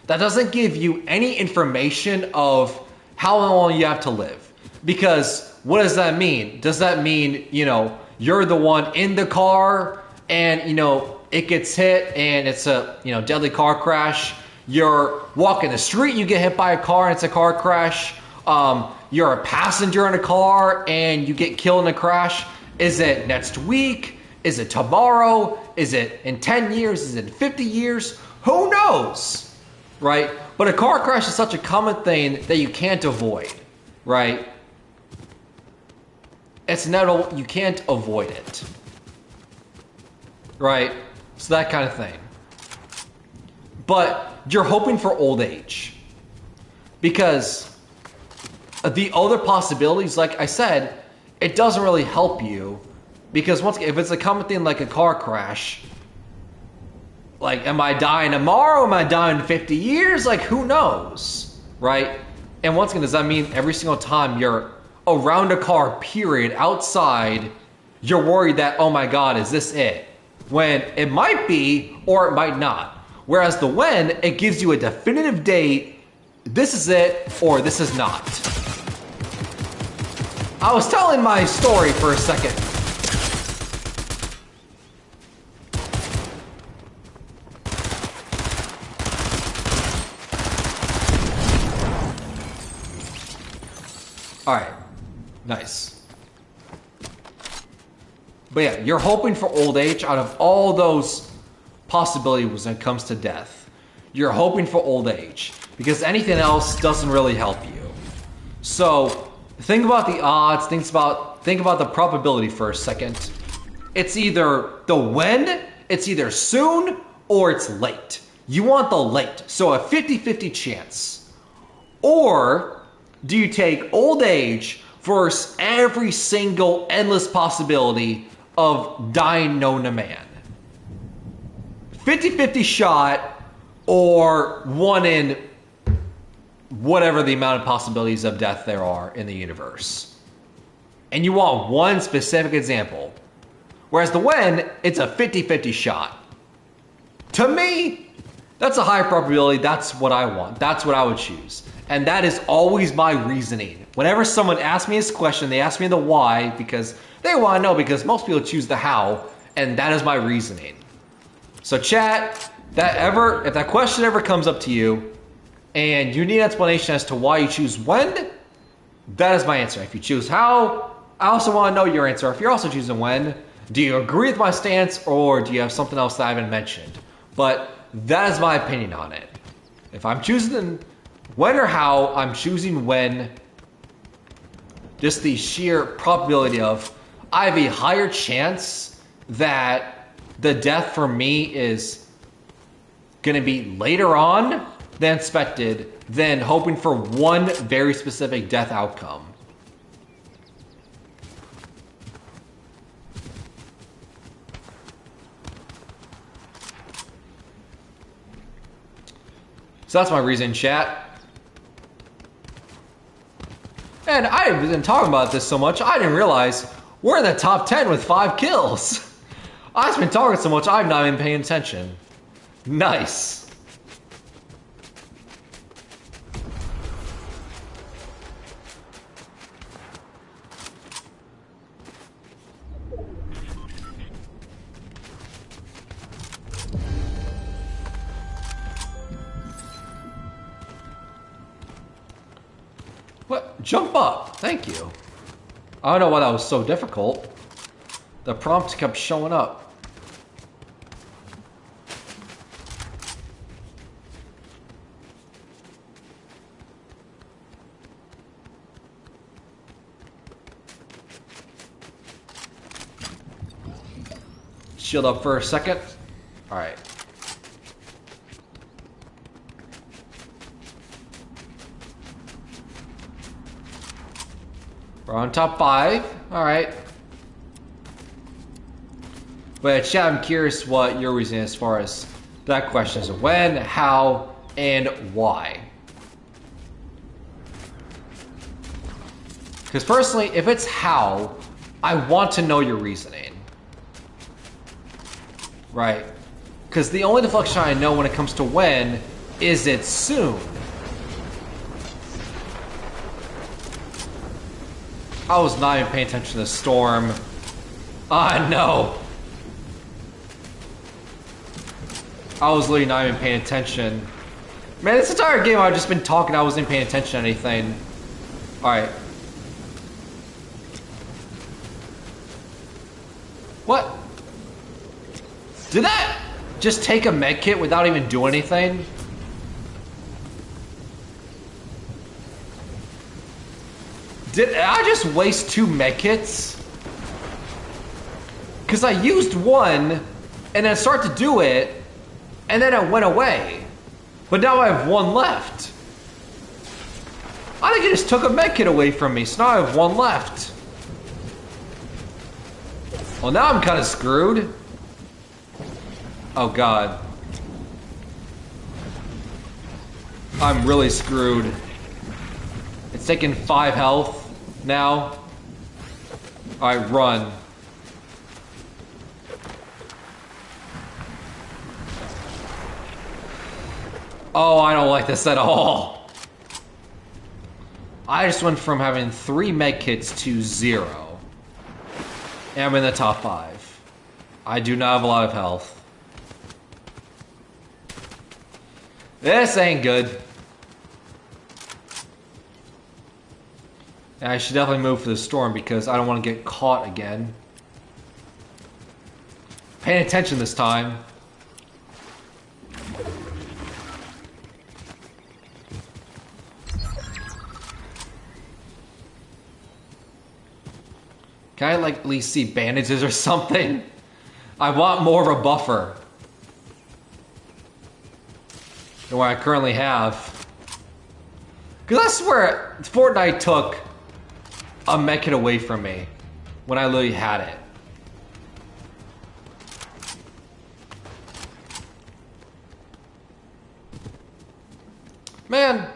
That doesn't give you any information of how long you have to live. Because what does that mean? Does that mean, you're the one in the car and, it gets hit and it's a, deadly car crash? You're walking the street, you get hit by a car and it's a car crash. You're a passenger in a car and you get killed in a crash. Is it next week? Is it tomorrow? Is it in 10 years? Is it in 50 years? Who knows? Right? But a car crash is such a common thing that you can't avoid, right? It's inevitable. You can't avoid it, right? So that kind of thing. But you're hoping for old age because the other possibilities, like I said, it doesn't really help you because once again, if it's a common thing like a car crash, like, am I dying tomorrow? Am I dying in 50 years? Like, who knows, right? And once again, does that mean every single time you're around a car, period, outside, you're worried that, oh my God, is this it? When it might be, or it might not. Whereas the when, it gives you a definitive date, this is it, or this is not. I was telling my story for a second. All right, nice. But yeah, you're hoping for old age out of all those possibilities when it comes to death. You're hoping for old age because anything else doesn't really help you. So think about the odds, think about the probability for a second. It's either the when, it's either soon, or it's late. You want the late, so a 50-50 chance. Or do you take old age versus every single endless possibility of dying known to man? 50-50 shot, or one in whatever the amount of possibilities of death there are in the universe. And you want one specific example. Whereas the when, it's a 50-50 shot. To me, that's a high probability. That's what I want. That's what I would choose. And that is always my reasoning. Whenever someone asks me this question, they ask me the why because they want to know, because most people choose the how, and that is my reasoning. So chat, if that question ever comes up to you and you need an explanation as to why you choose when, that is my answer. If you choose how, I also want to know your answer. If you're also choosing when, do you agree with my stance or do you have something else that I haven't mentioned? But that is my opinion on it. If I'm choosing when or how, I'm choosing when. Just the sheer probability of I have a higher chance that the death for me is going to be later on than expected than hoping for one very specific death outcome. So that's my reason, chat. And I've been talking about this so much, I didn't realize we're in the top 10 with 5 kills. I've been talking so much, I've not even paying attention. Nice. What? Jump up. Thank you. I don't know why that was so difficult. The prompt kept showing up. Shield up for a second. Alright. We're on top 5. Alright. But chat, I'm curious what your reason is as far as that question is. When, how, and why? Because personally, if it's how, I want to know your reasoning. Right. Because the only deflection I know when it comes to when is it soon. I was not even paying attention to the storm. Ah, no. I was literally not even paying attention. Man, this entire game I've just been talking, I wasn't paying attention to anything. Alright. What? Did that just take a med kit without even doing anything? Did I just waste 2 med kits? Because I used one, and then started to do it, and then it went away. But now I have 1 left. I think it just took a med kit away from me, so now I have 1 left. Well, now I'm kind of screwed. Oh, God. I'm really screwed. It's taking 5 health now. Alright, run. Oh, I don't like this at all. I just went from having 3 medkits to 0. And I'm in the top 5. I do not have a lot of health. This ain't good. And I should definitely move for the storm because I don't want to get caught again. Paying attention this time. Can I like at least see bandages or something? I want more of a buffer than what I currently have. Because I swear Fortnite took a medkit away from me when I literally had it. Man.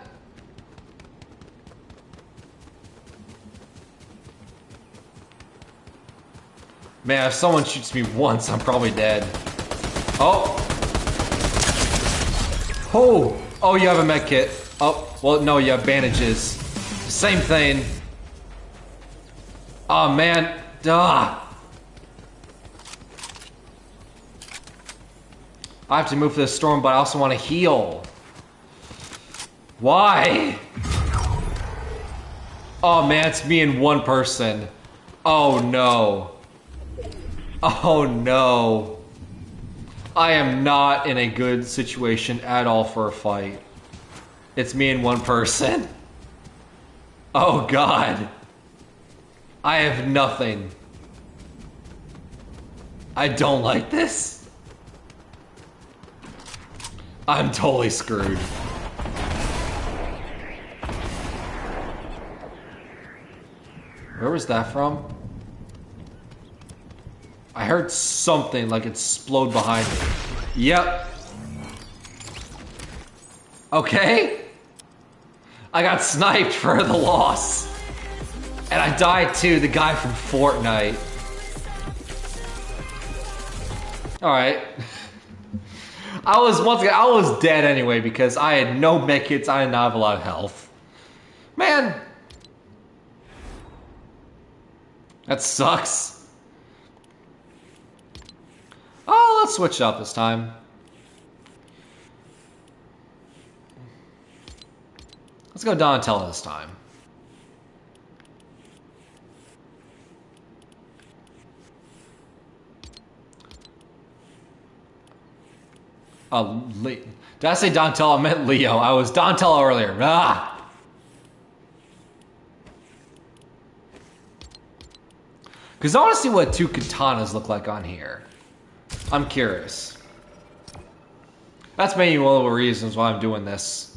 Man, if someone shoots me once, I'm probably dead. Oh. Oh. Oh, you have a med kit. Oh, well, no, you have bandages. Same thing. Oh, man. Duh. I have to move for the storm, but I also want to heal. Why? Oh, man, it's me and one person. Oh, no. Oh, no. I am not in a good situation at all for a fight. It's me and one person. Oh, God. I have nothing. I don't like this. I'm totally screwed. Where was that from? I heard something like it explode behind me. Yep. Okay? I got sniped for the loss. And I died to the guy from Fortnite. Alright. I was dead anyway because I had no medkits, I did not have a lot of health. Man. That sucks. Oh, let's switch up this time. Let's go Donatello this time. Did I say Donatello? I meant Leo. I was Donatello earlier. Ah! Because I want to see what two katanas look like on here. I'm curious. That's maybe one of the reasons why I'm doing this.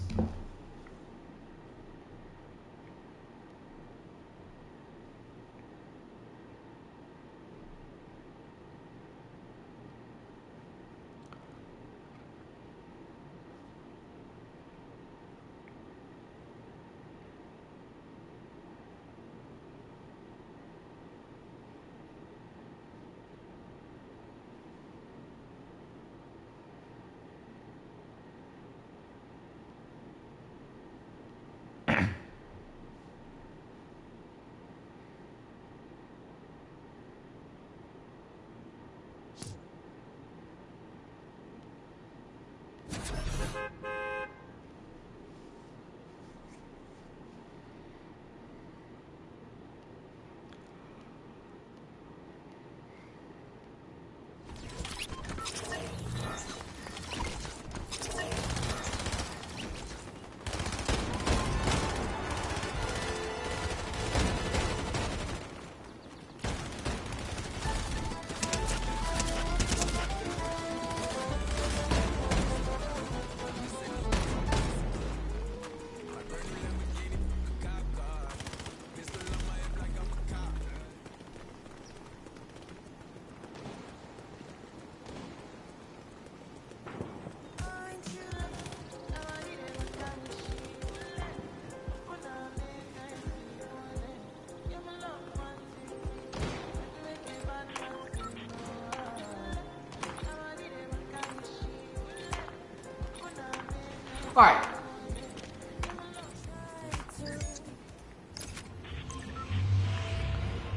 Alright.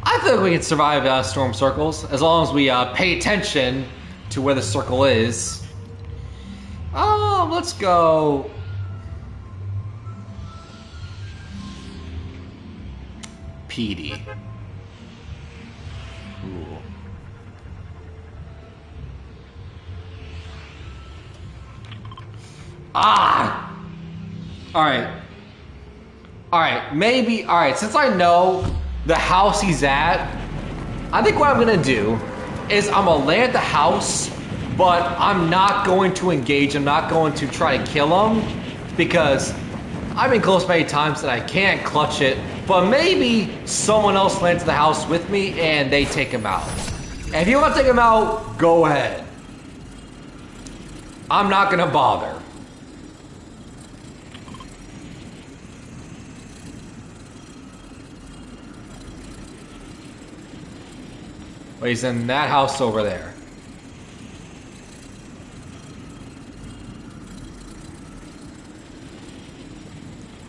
I think we can survive storm circles as long as we pay attention to where the circle is. Oh, let's go. Petey. Ooh. Ah! Alright. Alright, maybe... Alright, since I know the house he's at, I think what I'm gonna do is I'm gonna land at the house, but I'm not going to engage. I'm not going to try to kill him because I've been close many times that I can't clutch it, but maybe someone else lands at the house with me and they take him out. And if you want to take him out, go ahead. I'm not gonna bother. But he's in that house over there.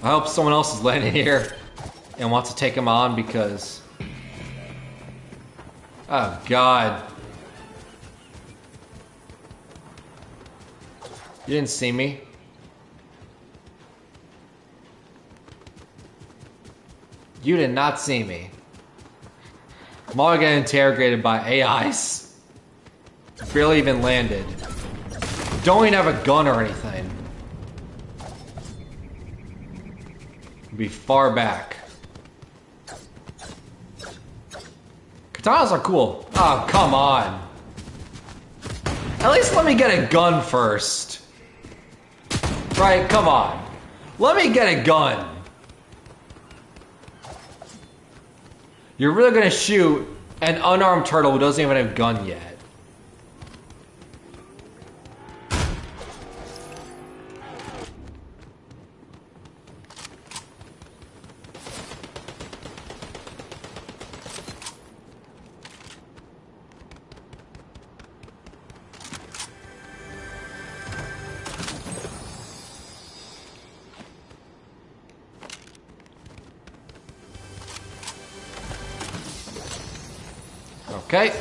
I hope someone else is landing here and wants to take him on because... Oh, God. You didn't see me? You did not see me. I'm all getting interrogated by AIs. Barely even landed. Don't even have a gun or anything. Be far back. Katanas are cool. Oh, come on. At least let me get a gun first. Right, come on. Let me get a gun. You're really gonna shoot an unarmed turtle who doesn't even have a gun yet. Okay.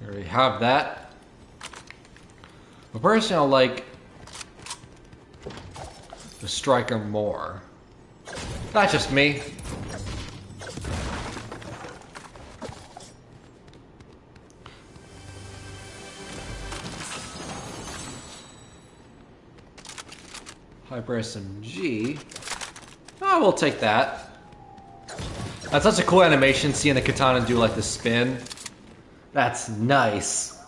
There we have that. A person I like the striker more. Not just me. Hyper SMG. Oh, we'll take that. That's such a cool animation, seeing the katana do like the spin. That's nice.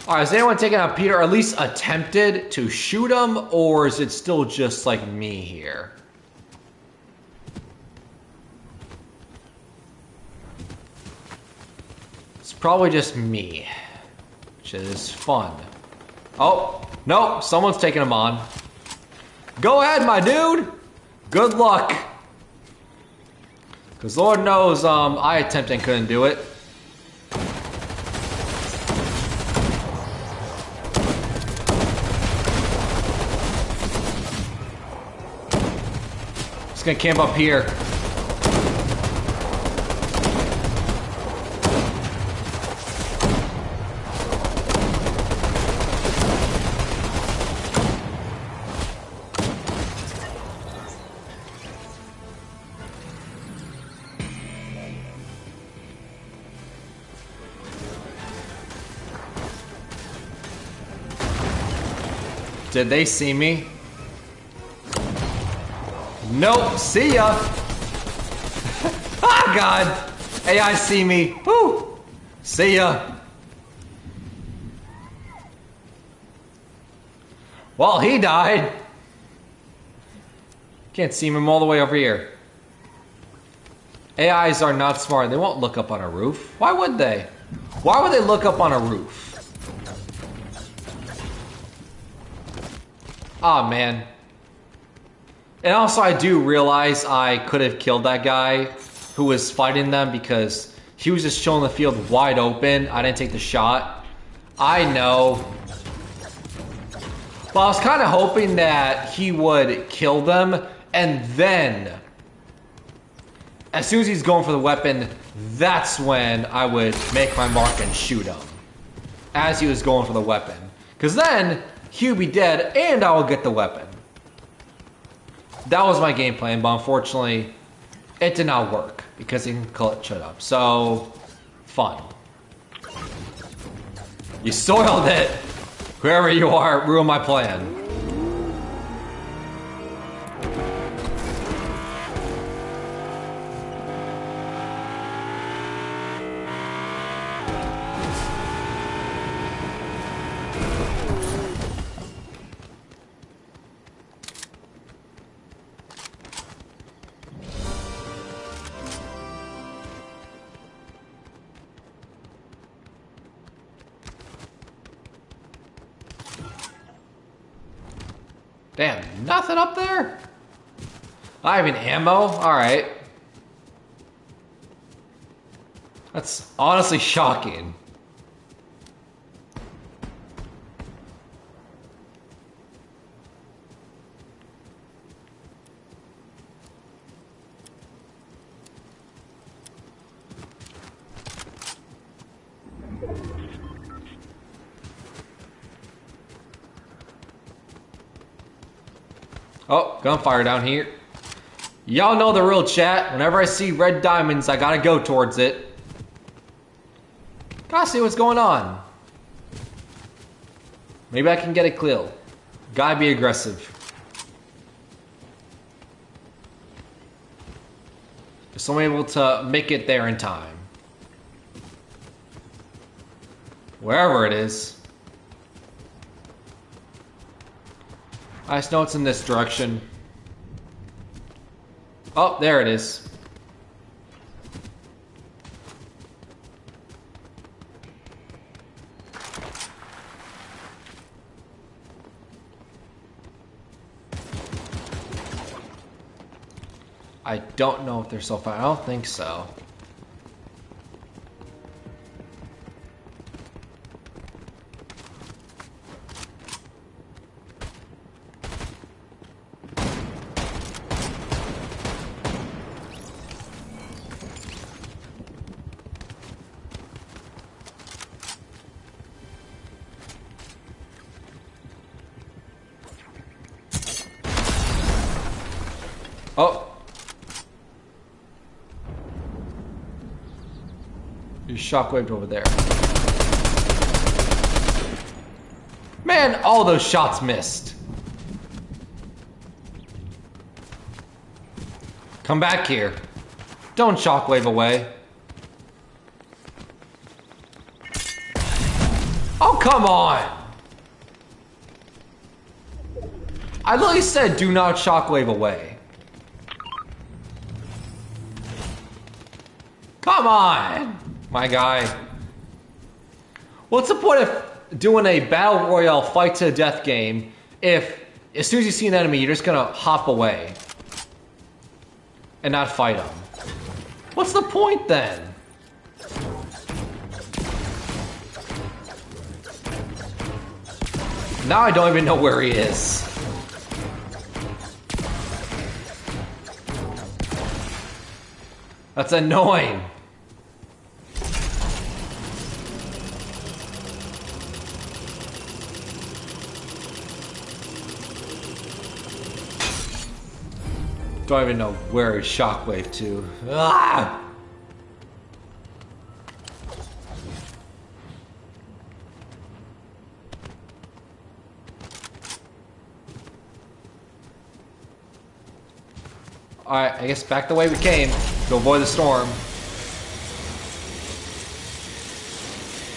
Alright, is anyone taking out Peter, or at least attempted to shoot him, or is it still just like me here? It's probably just me, which is fun. Oh, no, someone's taking him on. Go ahead, my dude. Good luck. Because Lord knows I attempted and couldn't do it. Just gonna camp up here. Did they see me? Nope, see ya! Ah, God! AI see me. Woo! See ya! Well, he died. Can't see him all the way over here. AIs are not smart. They won't look up on a roof. Why would they? Why would they look up on a roof? Aw, oh, man. And also, I do realize I could have killed that guy who was fighting them because he was just showing the field wide open. I didn't take the shot. I know. But I was kind of hoping that he would kill them, and then, as soon as he's going for the weapon, that's when I would make my mark and shoot him. As he was going for the weapon. Because then, he would be dead, and I will get the weapon. That was my game plan, but unfortunately, it did not work because he can clutch it up. So, fun. You soiled it! Whoever you are, ruined my plan. Damn, nothing up there? I have an ammo? Alright. That's honestly shocking. Oh, gunfire down here. Y'all know the real, chat. Whenever I see red diamonds, I gotta go towards it. Gotta see what's going on. Maybe I can get a kill. Gotta be aggressive. So I'm able to make it there in time. Wherever it is. I just know it's in this direction. Oh, there it is. I don't know if they're so far. I don't think so. Oh. You shockwaved over there. Man, all those shots missed. Come back here. Don't shockwave away. Oh, come on! I literally said do not shockwave away. Come on, my guy. What's the point of doing a battle royale fight to the death game if as soon as you see an enemy you're just gonna hop away and not fight them? What's the point then? Now I don't even know where he is. That's annoying. Don't even know where he shockwave to. Ah! Alright, I guess back the way we came to avoid the storm.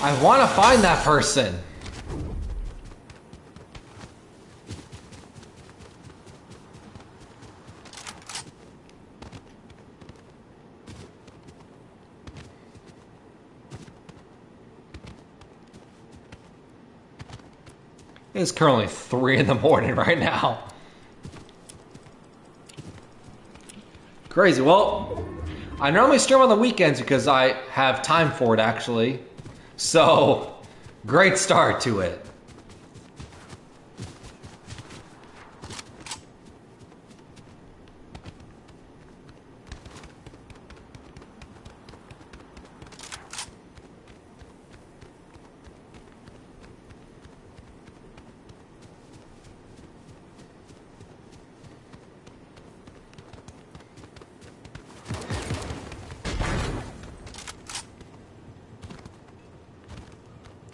I want to find that person. It's currently 3 in the morning right now. Crazy. Well, I normally stream on the weekends because I have time for it, actually. So, great start to it.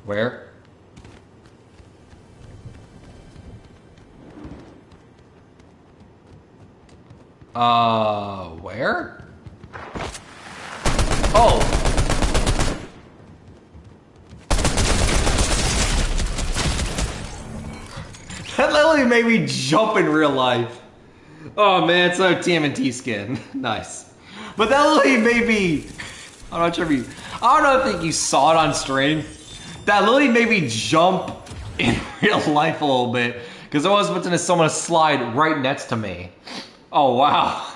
Where? Where? Oh! That literally made me jump in real life. Oh man, it's a TMNT skin. Nice. But that literally made me... I'm not sure if you... I don't think you saw it on stream. That literally made me jump in real life a little bit because I was watching someone slide right next to me. Oh wow!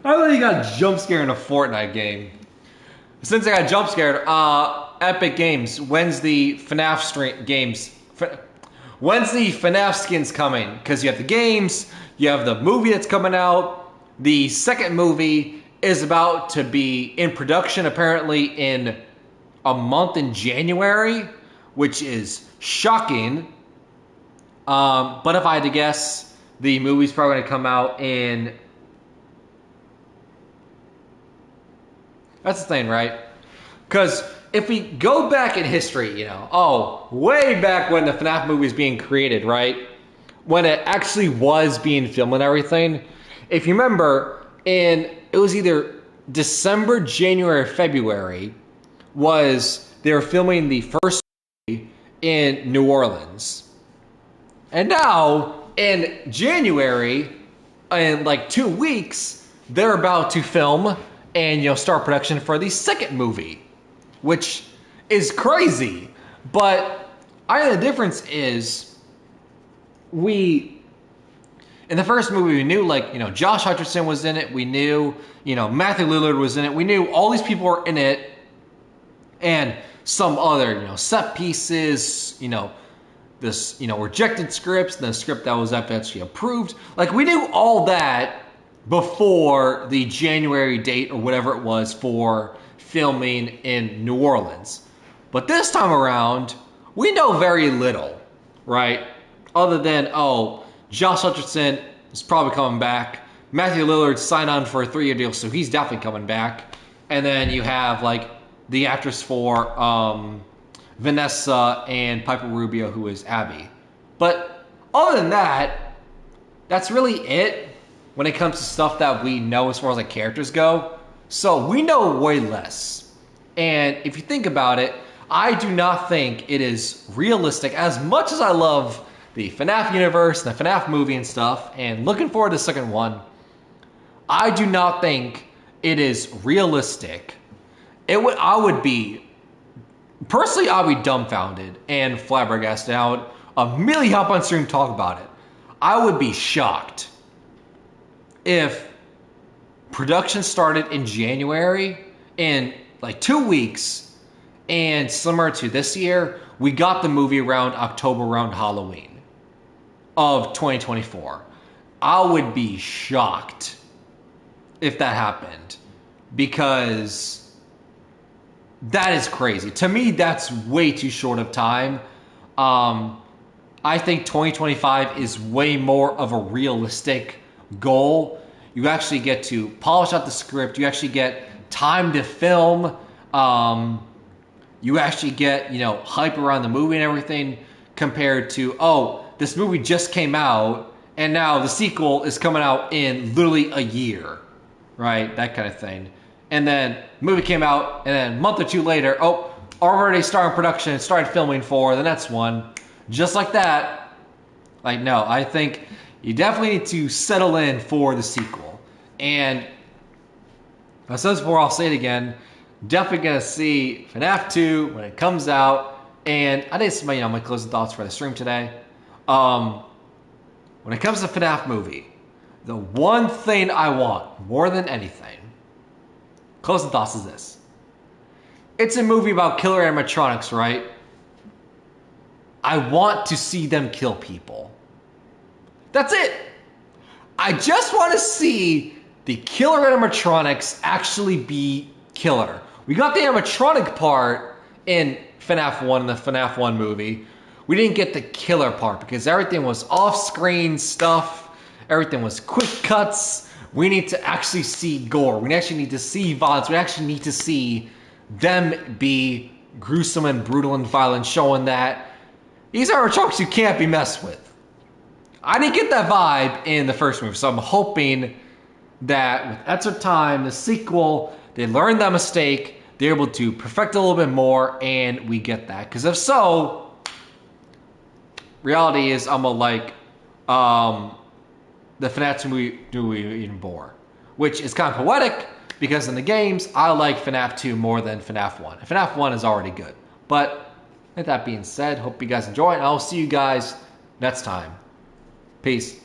I literally got jump scared in a Fortnite game. Since I got jump scared, Epic Games, when's the FNAF stream games? When's the FNAF skins coming? Because you have the games, you have the movie that's coming out. The second movie is about to be in production apparently in a month in January, which is shocking. But if I had to guess, the movie's probably going to come out in... That's the thing, right? Because if we go back in history, you know, way back when the FNAF movie was being created, right? When it actually was being filmed and everything. If you remember, it was either December, January, or February, they were filming the first movie in New Orleans. And now, in January, in like 2 weeks, they're about to film and start production for the second movie, which is crazy. But I think the difference is in the first movie we knew Josh Hutcherson was in it. We knew Matthew Lillard was in it. We knew all these people were in it, and some other set pieces. This rejected scripts, the script that was eventually approved. Like, we knew all that before the January date or whatever it was for filming in New Orleans. But this time around, we know very little, right? Other than, Josh Hutcherson is probably coming back. Matthew Lillard signed on for a 3-year deal, so he's definitely coming back. And then you have, the actress for Vanessa and Piper Rubio, who is Abby. But other than that, that's really it when it comes to stuff that we know as far as characters go. So we know way less. And if you think about it, I do not think it is realistic. As much as I love the FNAF universe and the FNAF movie and stuff, and looking forward to the second one, I do not think it is realistic. I would be dumbfounded and flabbergasted. I would immediately hop on stream and talk about it. I would be shocked if production started in January, in 2 weeks, and similar to this year, we got the movie around October, around Halloween of 2024. I would be shocked if that happened, because that is crazy. To me, that's way too short of time. I think 2025 is way more of a realistic goal. You actually get to polish out the script. You actually get time to film. You actually get, hype around the movie and everything, compared to, this movie just came out and now the sequel is coming out in literally a year, right? That kind of thing. And then the movie came out, and then a month or two later, already starting production and started filming for the next one. Just like that. No, I think you definitely need to settle in for the sequel. And I said this before, I'll say it again. Definitely going to see FNAF 2 when it comes out. And I did some, my closing thoughts for the stream today. When it comes to FNAF movie, the one thing I want more than anything, closing thoughts, is this. It's a movie about killer animatronics, right? I want to see them kill people. That's it. I just want to see the killer animatronics actually be killer. We got the animatronic part in FNAF 1, in the FNAF 1 movie. We didn't get the killer part because everything was off-screen stuff. Everything was quick cuts. We need to actually see gore. We actually need to see violence. We actually need to see them be gruesome and brutal and violent, showing that these are animatronics you can't be messed with. I didn't get that vibe in the first movie, so I'm hoping that with extra time, the sequel, they learn that mistake, they're able to perfect it a little bit more, and we get that. Because if so, reality is I'm gonna like the FNAF movie even more. Which is kind of poetic, because in the games, I like FNAF 2 more than FNAF 1. FNAF 1 is already good. But with that being said, hope you guys enjoy, and I'll see you guys next time. Peace.